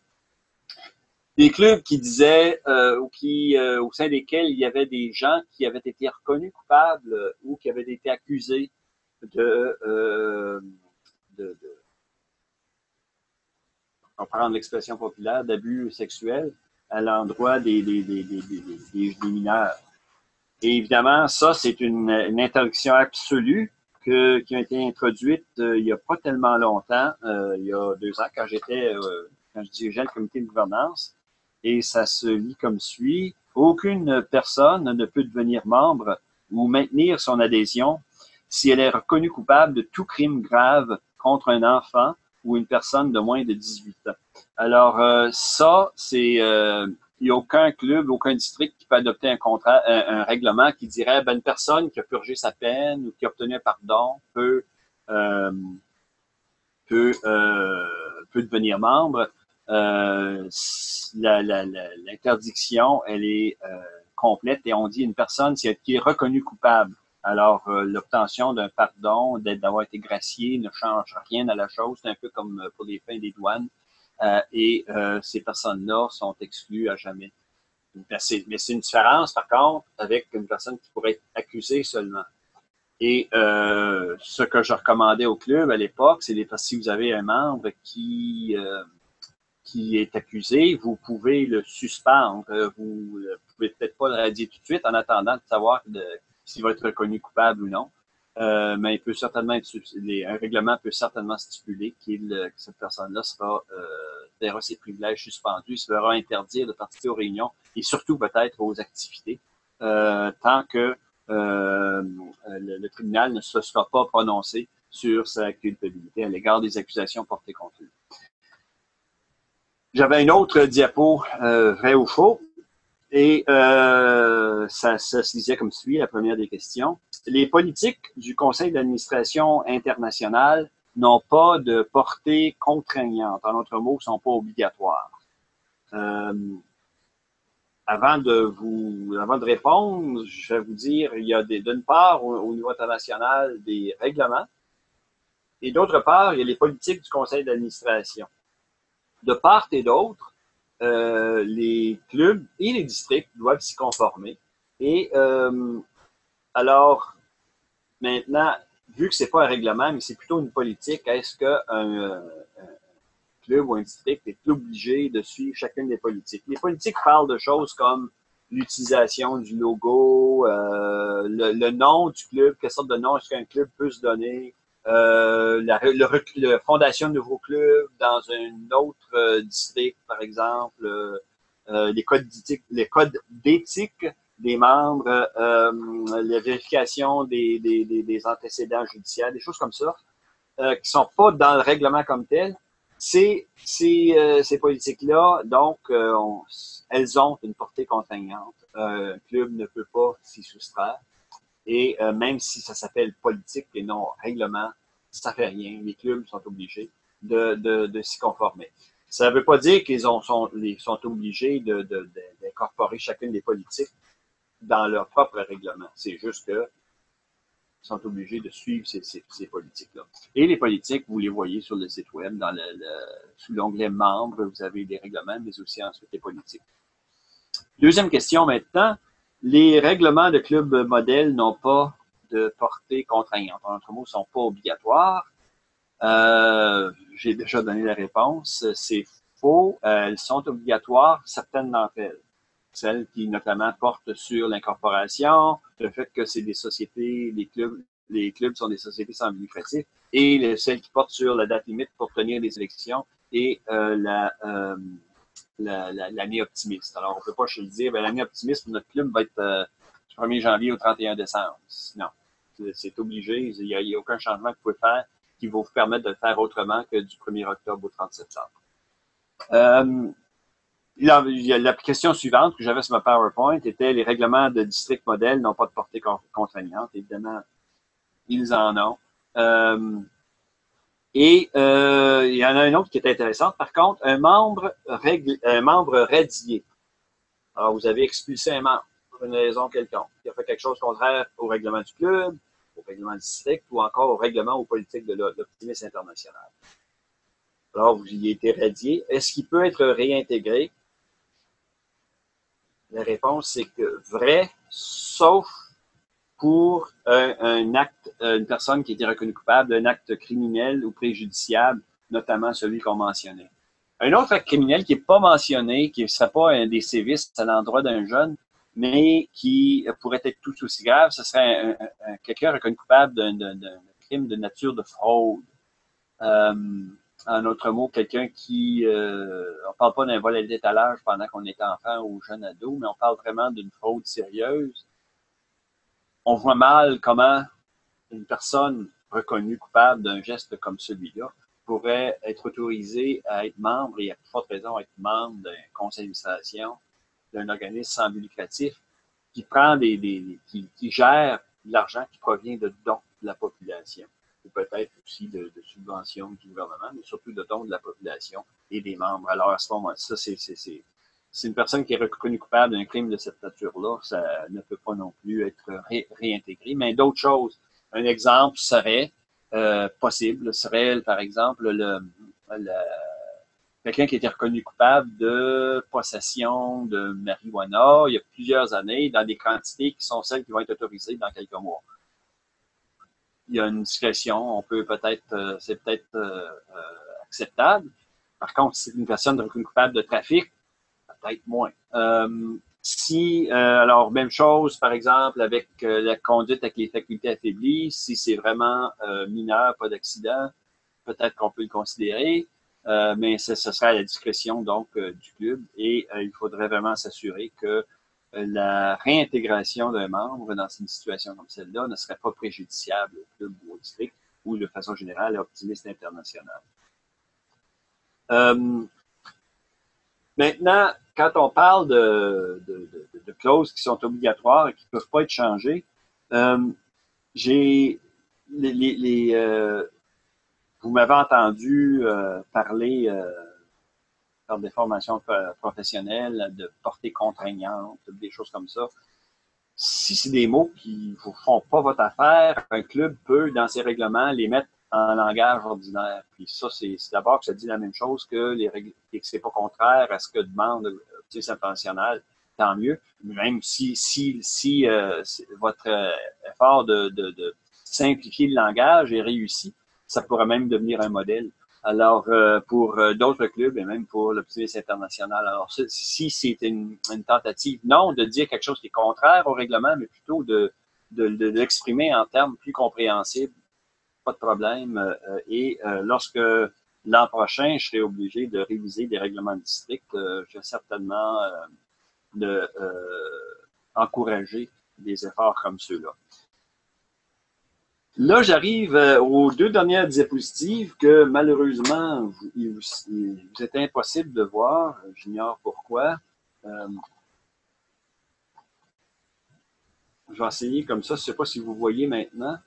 clubs qui disaient au sein desquels il y avait des gens qui avaient été reconnus coupables ou qui avaient été accusés on va prendre l'expression populaire, d'abus sexuels à l'endroit des mineurs. Et évidemment, ça, c'est une interdiction absolue qui a été introduite il n'y a pas tellement longtemps, il y a 2 ans, quand je dirigeais le comité de gouvernance. Et ça se lit comme suit. aucune personne ne peut devenir membre ou maintenir son adhésion si elle est reconnue coupable de tout crime grave contre un enfant ou une personne de moins de 18 ans. Alors, ça, c'est... il n'y a aucun club, aucun district qui peut adopter un règlement qui dirait une personne qui a purgé sa peine ou qui a obtenu un pardon euh, peut devenir membre. L'interdiction, elle est complète et on dit une personne qui est reconnue coupable. Alors, l'obtention d'un pardon, d'avoir été gracié, ne change rien à la chose. C'est un peu comme pour les fins des douanes. Ces personnes-là sont exclues à jamais. Mais c'est une différence, par contre, avec une personne qui pourrait être accusée seulement. Et ce que je recommandais au club à l'époque, c'est si vous avez un membre qui est accusé, vous pouvez le suspendre. Vous ne pouvez peut-être pas le radier tout de suite en attendant de savoir s'il va être reconnu coupable ou non. Mais il peut certainement un règlement peut certainement stipuler que cette personne-là verra ses privilèges suspendus, se verra interdire de participer aux réunions et surtout peut-être aux activités, tant que le tribunal ne se sera pas prononcé sur sa culpabilité à l'égard des accusations portées contre lui. J'avais une autre diapo, vrai ou faux, et ça se lisait comme suit, la première des questions. Les politiques du Conseil d'administration international n'ont pas de portée contraignante. En d'autres mots, ne sont pas obligatoires. Avant de répondre, je vais vous dire, il y a d'une part, au niveau international, des règlements, et d'autre part, il y a les politiques du Conseil d'administration. De part et d'autre, les clubs et les districts doivent s'y conformer. Et alors, maintenant, vu que c'est pas un règlement, mais c'est plutôt une politique, est-ce qu'un club ou un district est obligé de suivre chacune des politiques? Les politiques parlent de choses comme l'utilisation du logo, le nom du club, quelle sorte de nom est-ce qu'un club peut se donner, la fondation de nouveaux clubs dans un autre district, par exemple, les codes d'éthique des membres, la vérification des antécédents judiciaires, des choses comme ça, qui sont pas dans le règlement comme tel. Ces politiques-là, donc, elles ont une portée contraignante. Un club ne peut pas s'y soustraire. Et même si ça s'appelle politique et non règlement, ça fait rien. Les clubs sont obligés de s'y conformer. Ça ne veut pas dire qu'ils sont obligés d'incorporer chacune des politiques dans leur propre règlement. C'est juste que sont obligés de suivre ces politiques-là. Et les politiques, vous les voyez sur le site web, sous l'onglet membres, vous avez des règlements, mais aussi ensuite les politiques. Deuxième question maintenant. Les règlements de club modèle n'ont pas de portée contraignante. En d'autres mots, ne sont pas obligatoires. J'ai déjà donné la réponse. C'est faux. Elles sont obligatoires, certaines d'entre elles. Celles qui notamment portent sur l'incorporation, le fait que c'est des sociétés, les clubs sont des sociétés sans but lucratif, et celles qui portent sur la date limite pour tenir des élections et l'année optimiste. Alors, on ne peut pas se le dire, l'année optimiste pour notre club va être du 1er janvier au 31 décembre. Non, c'est obligé. Il n'y a aucun changement que vous pouvez faire qui va vous permettre de le faire autrement que du 1er octobre au 30 septembre. La question suivante que j'avais sur ma PowerPoint était les règlements de district modèle n'ont pas de portée contraignante. Évidemment, ils en ont. Il y en a un autre qui est intéressant. Par contre, un membre radié. Alors, vous avez expulsé un membre pour une raison quelconque. Il a fait quelque chose contraire au règlement du club, au règlement du district ou encore au règlement aux politiques de l'optimisme international. Alors, vous y avez été radié. Est-ce qu'il peut être réintégré? La réponse, c'est que vrai, sauf pour un acte, une personne qui a été reconnue coupable d'un acte criminel ou préjudiciable, notamment celui qu'on mentionnait. Un autre acte criminel qui n'est pas mentionné, qui ne serait pas un des sévices à l'endroit d'un jeune, mais qui pourrait être tout aussi grave, ce serait quelqu'un reconnu coupable d'un crime de nature de fraude. En autre mot, quelqu'un qui, on parle pas d'un vol à l'étalage pendant qu'on est enfant ou jeune ado, mais on parle vraiment d'une fraude sérieuse. On voit mal comment une personne reconnue coupable d'un geste comme celui-là pourrait être autorisée à être membre, et à forte raison à être membre d'un conseil d'administration, d'un organisme sans but lucratif, qui prend qui gère de l'argent qui provient de dons de la population, ou peut-être aussi de subventions du gouvernement, mais surtout de dons de la population et des membres. Alors, à ce moment-là, ça, c'est une personne qui est reconnue coupable d'un crime de cette nature-là, ça ne peut pas non plus être réintégré. Mais d'autres choses, un exemple serait possible, serait par exemple quelqu'un qui a été reconnu coupable de possession de marijuana il y a plusieurs années dans des quantités qui sont celles qui vont être autorisées dans quelques mois. Il y a une discrétion, on peut peut-être, c'est peut-être acceptable. Par contre, si c'est une personne reconnue coupable de trafic, peut-être moins. Alors, même chose, par exemple, avec la conduite avec les facultés affaiblies, si c'est vraiment mineur, pas d'accident, peut-être qu'on peut le considérer, mais ce serait à la discrétion donc du club et il faudrait vraiment s'assurer que la réintégration d'un membre dans une situation comme celle-là ne serait pas préjudiciable au club ou au district ou de façon générale à Optimiste International. Maintenant, quand on parle de clauses qui sont obligatoires et qui ne peuvent pas être changées, j'ai vous m'avez entendu parler par des formations professionnelles de portée contraignante, des choses comme ça. Si c'est des mots qui ne vous font pas votre affaire, un club peut, dans ses règlements, les mettre en langage ordinaire. Puis ça, c'est d'abord que ça dit la même chose que les règles, et que c'est pas contraire à ce que demande l'Office international, tant mieux. Même si votre effort de simplifier le langage est réussi, ça pourrait même devenir un modèle. Alors, pour d'autres clubs et même pour l'Optimiste International. Alors, si c'est une tentative, non de dire quelque chose qui est contraire au règlement, mais plutôt de l'exprimer en termes plus compréhensibles, pas de problème. Et lorsque l'an prochain, je serai obligé de réviser des règlements de district, je vais certainement encourager des efforts comme ceux-là. Là, j'arrive aux deux dernières diapositives que malheureusement, il vous est impossible de voir. J'ignore pourquoi. Je vais essayer comme ça. Je ne sais pas si vous voyez maintenant.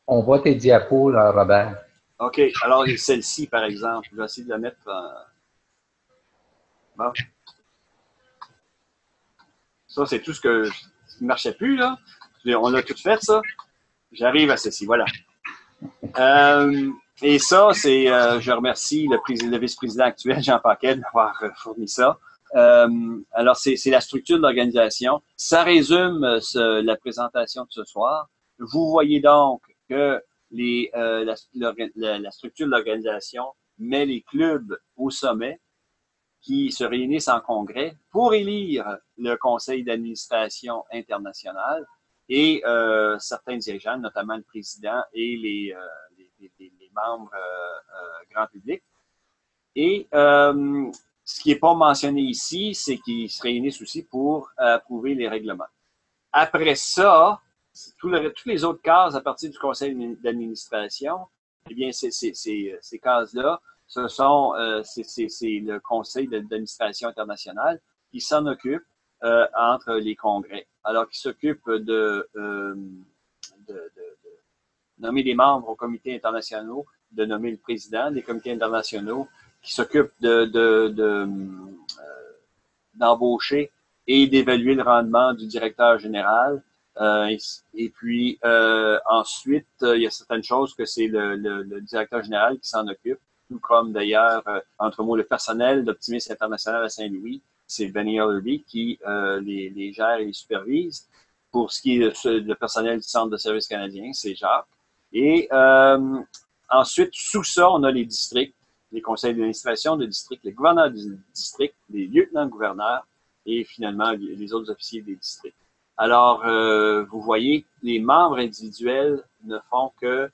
On voit tes diapos, là, Robert. OK. Alors, celle-ci, par exemple, je vais essayer de la mettre en... Bon. Ça, c'est tout ce qui ne marchait plus, là. On a tout fait, ça. J'arrive à ceci, voilà. Et ça, c'est, je remercie le vice-président actuel, Jean Paquet, d'avoir fourni ça. Alors, c'est la structure de l'organisation. Ça résume la présentation de ce soir. Vous voyez donc que la structure de l'organisation met les clubs au sommet qui se réunissent en congrès pour élire le conseil d'administration international et certains dirigeants, notamment le président et les membres grand public. Et ce qui n'est pas mentionné ici, c'est qu'ils se réunissent aussi pour approuver les règlements. Après ça, toutes les autres cases à partir du conseil d'administration, eh bien, ces cases-là, ce sont c'est le conseil d'administration internationale qui s'en occupe entre les congrès. Alors, qui s'occupe de nommer des membres aux comités internationaux, de nommer le président des comités internationaux, qui s'occupe d'embaucher et d'évaluer le rendement du directeur général. Et puis ensuite, il y a certaines choses que c'est le directeur général qui s'en occupe, tout comme d'ailleurs, entre mots, le personnel d'Optimiste International à Saint-Louis, c'est Benny Ellerby qui les gère et les supervise. Pour ce qui est le personnel du Centre de services canadien, c'est Jacques. Et ensuite, sous ça, on a les districts, les conseils d'administration de district, les gouverneurs du district, les lieutenants-gouverneurs et finalement les autres officiers des districts. Alors, vous voyez, les membres individuels ne font que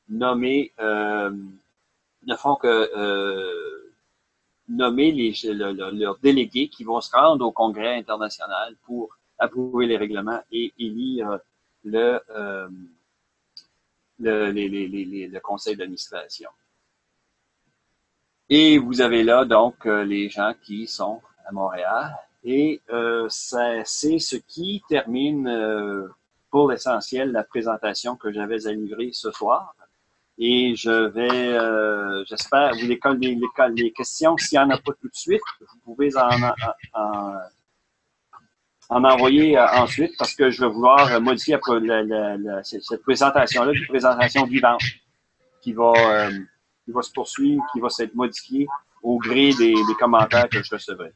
nommer, ne font que nommer leurs délégués qui vont se rendre au Congrès international pour approuver les règlements et élire le conseil d'administration. Et vous avez là donc les gens qui sont à Montréal. Et c'est ce qui termine pour l'essentiel la présentation que j'avais à livrer ce soir. Et je vais, j'espère, les questions, s'il n'y en a pas tout de suite, vous pouvez en envoyer ensuite parce que je vais vouloir modifier cette présentation-là, une présentation vivante qui va se poursuivre, qui va s'être modifiée au gré des commentaires que je recevrai.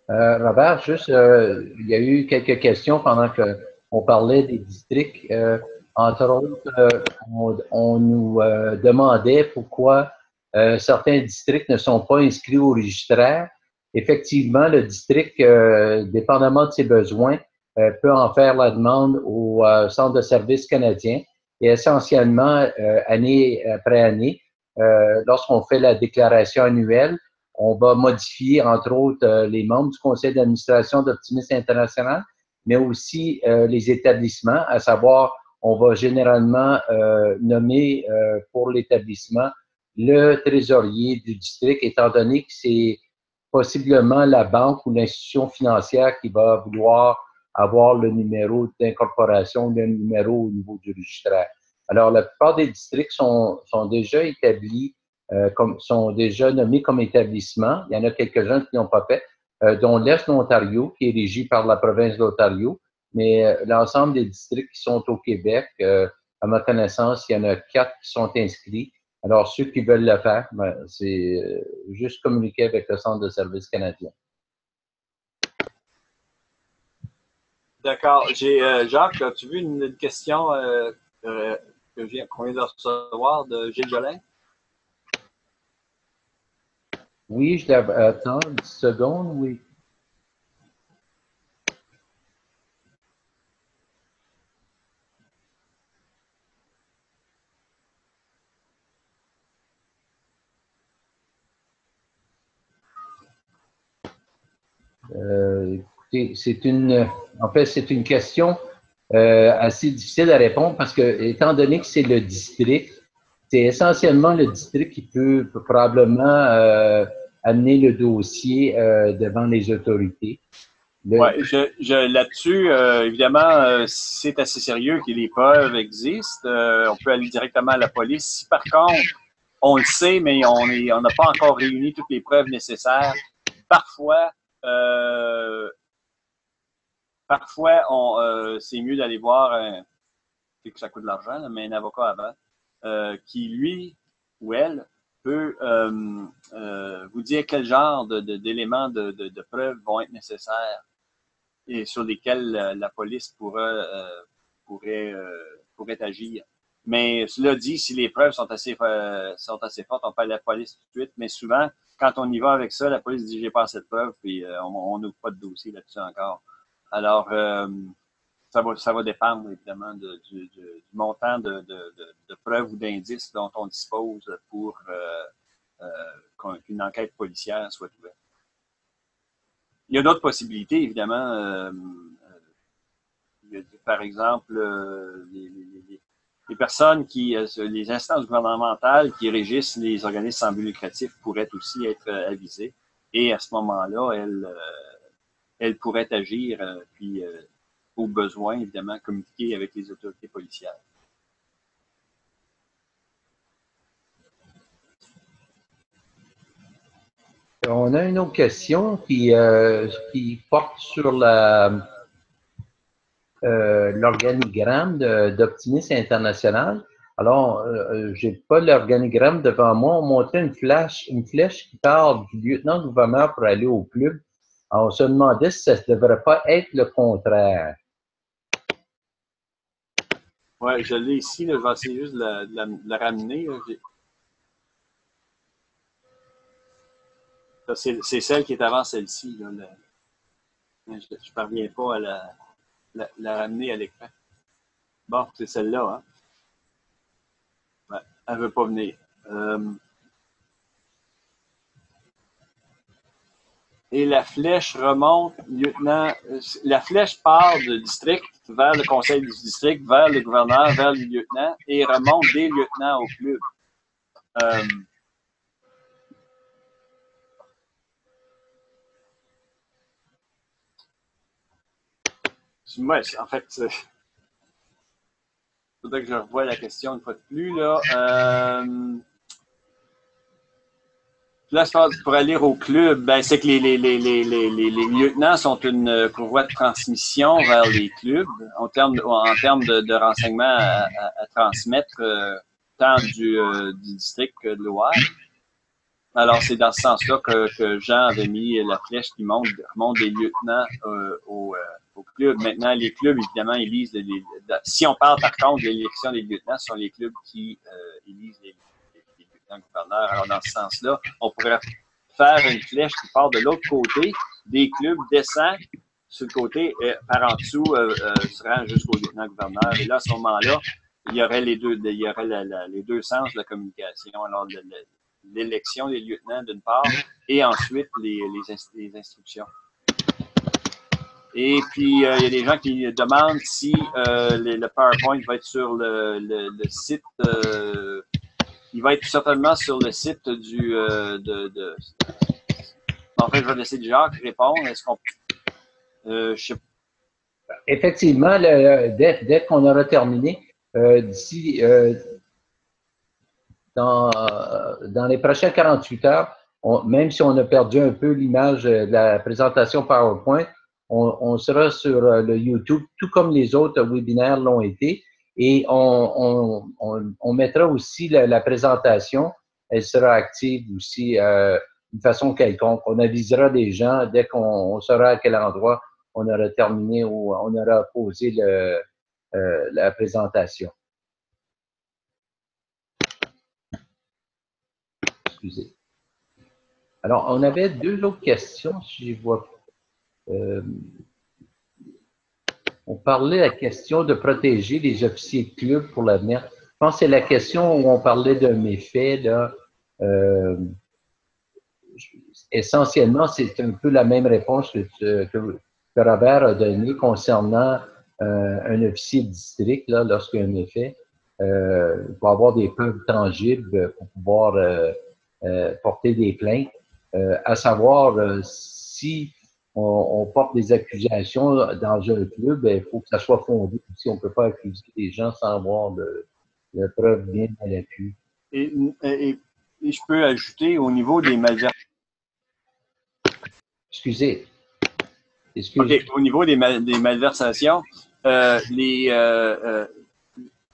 Robert, juste, il y a eu quelques questions pendant qu'on parlait des districts. Entre autres, on nous demandait pourquoi certains districts ne sont pas inscrits au registraire. Effectivement, le district, dépendamment de ses besoins, peut en faire la demande au Centre de services canadien. Et essentiellement, année après année, lorsqu'on fait la déclaration annuelle, on va modifier, entre autres, les membres du conseil d'administration d'Optimisme International, mais aussi les établissements, à savoir, on va généralement nommer pour l'établissement le trésorier du district, étant donné que c'est possiblement la banque ou l'institution financière qui va vouloir avoir le numéro d'incorporation, le numéro au niveau du registraire. Alors, la plupart des districts sont déjà établis sont déjà nommés comme établissements. Il y en a quelques-uns qui n'ont pas fait, dont l'Est de l'Ontario, qui est régi par la province de l'Ontario. Mais l'ensemble des districts qui sont au Québec, à ma connaissance, il y en a 4 qui sont inscrits. Alors, ceux qui veulent le faire, c'est juste communiquer avec le Centre de services canadien. D'accord. Jacques, as-tu vu une question qu'on vient de recevoir de Gilles Jolin? Oui, je l'avais. Attends, une seconde, oui. Écoutez, en fait, c'est une question assez difficile à répondre parce que, étant donné que c'est le district, c'est essentiellement le district qui peut probablement amener le dossier devant les autorités. Oui, là-dessus, évidemment, c'est assez sérieux que les preuves existent. On peut aller directement à la police. Si par contre, on le sait, mais on n'a pas encore réuni toutes les preuves nécessaires, parfois, c'est mieux d'aller voir c'est que ça coûte de l'argent, là, mais un avocat avant, qui, lui ou elle, peut vous dire quel genre d'éléments de preuves vont être nécessaires et sur lesquels la police pourrait agir. Mais cela dit, si les preuves sont assez fortes, on peut aller à la police tout de suite. Mais souvent, quand on y va avec ça, la police dit j'ai pas assez de preuves, puis on n'ouvre pas de dossier là-dessus encore. Alors, ça va dépendre évidemment du montant de preuves ou d'indices dont on dispose pour qu'une enquête policière soit ouverte. Il y a d'autres possibilités, évidemment. Par exemple, les personnes les instances gouvernementales qui régissent les organismes sans but lucratif pourraient aussi être avisées. Et à ce moment-là, elles pourraient agir, puis au besoin, évidemment, communiquer avec les autorités policières. On a une autre question qui porte sur l'organigramme d'Optimisme International. Alors, j'ai pas l'organigramme devant moi. On montrait une flèche qui part du lieutenant-gouverneur pour aller au club. Alors, on se demandait si ça ne devrait pas être le contraire. Oui, je l'ai ici. Là, je vais essayer juste de la ramener. C'est celle qui est avant celle-ci. Je ne parviens pas à la ramener à l'écran. Bon, c'est celle-là. Hein? Elle veut pas venir. Et la flèche remonte, lieutenant. La flèche part du district vers le conseil du district, vers le gouverneur, vers le lieutenant, et remonte des lieutenants au club. Moi, en fait, il faudrait que je revoie la question une fois de plus. Là, pour aller au club, ben, c'est que les lieutenants sont une courroie de transmission vers les clubs en termes de renseignements à transmettre tant du district que de l'Ouest. Alors, c'est dans ce sens-là que Jean avait mis la flèche qui remonte des lieutenants au club. Maintenant, les clubs, évidemment, élisent si on parle par contre de l'élection des lieutenants, ce sont les clubs qui élisent les lieutenants-gouverneurs. Alors, dans ce sens-là, on pourrait faire une flèche qui part de l'autre côté des clubs, descend sur le côté, par en dessous, se rend jusqu'au lieutenant-gouverneur. Et là, à ce moment-là, il y aurait les deux sens de la communication. Alors, l'élection des lieutenants d'une part, et ensuite les instructions. Et puis, il y a des gens qui demandent si le PowerPoint va être sur le site. Il va être certainement sur le site du... En fait, je vais laisser Jacques répondre. Est-ce qu'on... je sais pas. Effectivement, dès qu'on aura terminé, d'ici... dans les prochaines 48 heures, même si on a perdu un peu l'image de la présentation PowerPoint, on sera sur le YouTube, tout comme les autres webinaires l'ont été, et on mettra aussi la présentation. Elle sera active aussi d'une façon quelconque. On avisera les gens dès qu'on saura à quel endroit on aura terminé ou on aura posé la présentation. Excusez. Alors, on avait deux autres questions, si je vois. On parlait de la question de protéger les officiers de club pour l'avenir. Je pense que c'est la question où on parlait d'un méfait. Là. Essentiellement, c'est un peu la même réponse que Robert a donnée concernant un officier de district lorsqu'il y a un méfait. Il faut avoir des preuves tangibles pour pouvoir porter des plaintes, à savoir si on porte des accusations dans un club, il faut que ça soit fondé. Si on ne peut pas accuser les gens sans avoir de preuves bien à l'appui. Et je peux ajouter au niveau des malversations. Excusez. Okay. Au niveau des malversations, dans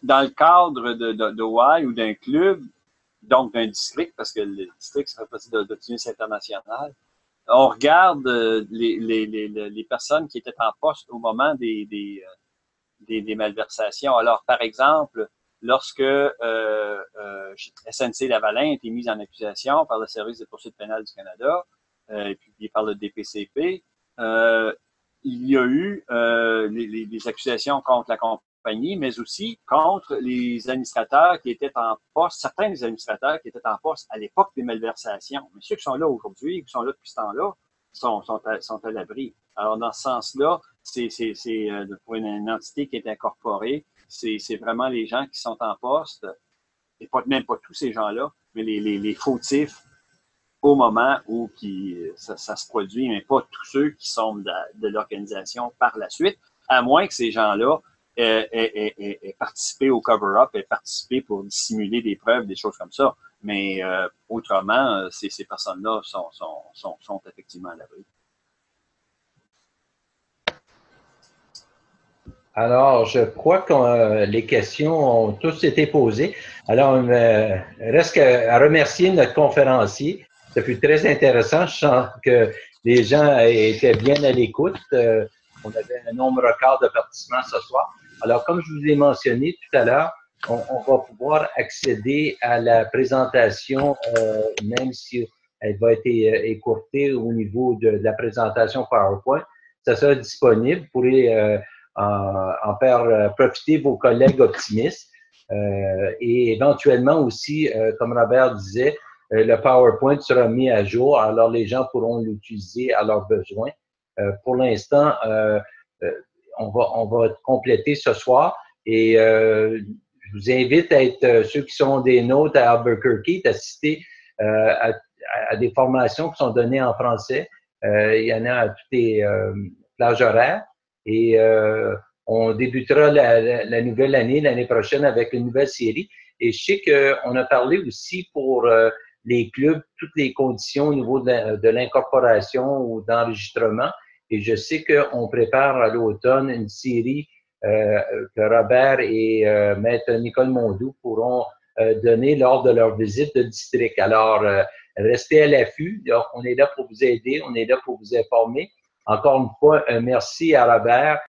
le cadre de Y ou d'un club, donc d'un district, parce que le district serait partie d'Optimus International, on regarde les personnes qui étaient en poste au moment des malversations. Alors, par exemple, lorsque SNC Lavalin a été mise en accusation par le Service de poursuite pénale du Canada, et puis par le DPCP, il y a eu les accusations contre la compagnie, mais aussi contre les administrateurs qui étaient en poste, certains des administrateurs qui étaient en poste à l'époque des malversations. Mais ceux qui sont là aujourd'hui, qui sont là depuis ce temps-là, sont à l'abri. Alors, dans ce sens-là, c'est pour une entité qui est incorporée, c'est vraiment les gens qui sont en poste, et même pas tous ces gens-là, mais les fautifs au moment où ça se produit, mais pas tous ceux qui sont de l'organisation par la suite, à moins que ces gens-là aient participé au cover-up, aient participé pour dissimuler des preuves, des choses comme ça. Mais autrement, ces personnes-là sont effectivement à l'abri. Alors, je crois que les questions ont tous été posées. Alors, il me reste à remercier notre conférencier. Ça fut très intéressant. Je sens que les gens étaient bien à l'écoute. On avait un nombre record de participants ce soir. Alors, comme je vous ai mentionné tout à l'heure, on va pouvoir accéder à la présentation, même si elle va être écourtée au niveau de la présentation PowerPoint. Ça sera disponible. Vous pourrez en faire profiter vos collègues optimistes. Et éventuellement aussi, comme Robert disait, le PowerPoint sera mis à jour, alors les gens pourront l'utiliser à leurs besoins. Pour l'instant, on va compléter ce soir et je vous invite à être ceux qui sont des nôtres à Albuquerque, d'assister à des formations qui sont données en français. Il y en a à toutes les plages horaires et on débutera la nouvelle année, l'année prochaine, avec une nouvelle série. Et je sais qu'on a parlé aussi pour les clubs, toutes les conditions au niveau de l'incorporation ou d'enregistrement. Et je sais qu'on prépare à l'automne une série que Robert et Maître Nicole Mondou pourront donner lors de leur visite de district. Alors, restez à l'affût. On est là pour vous aider, on est là pour vous informer. Encore une fois, un merci à Robert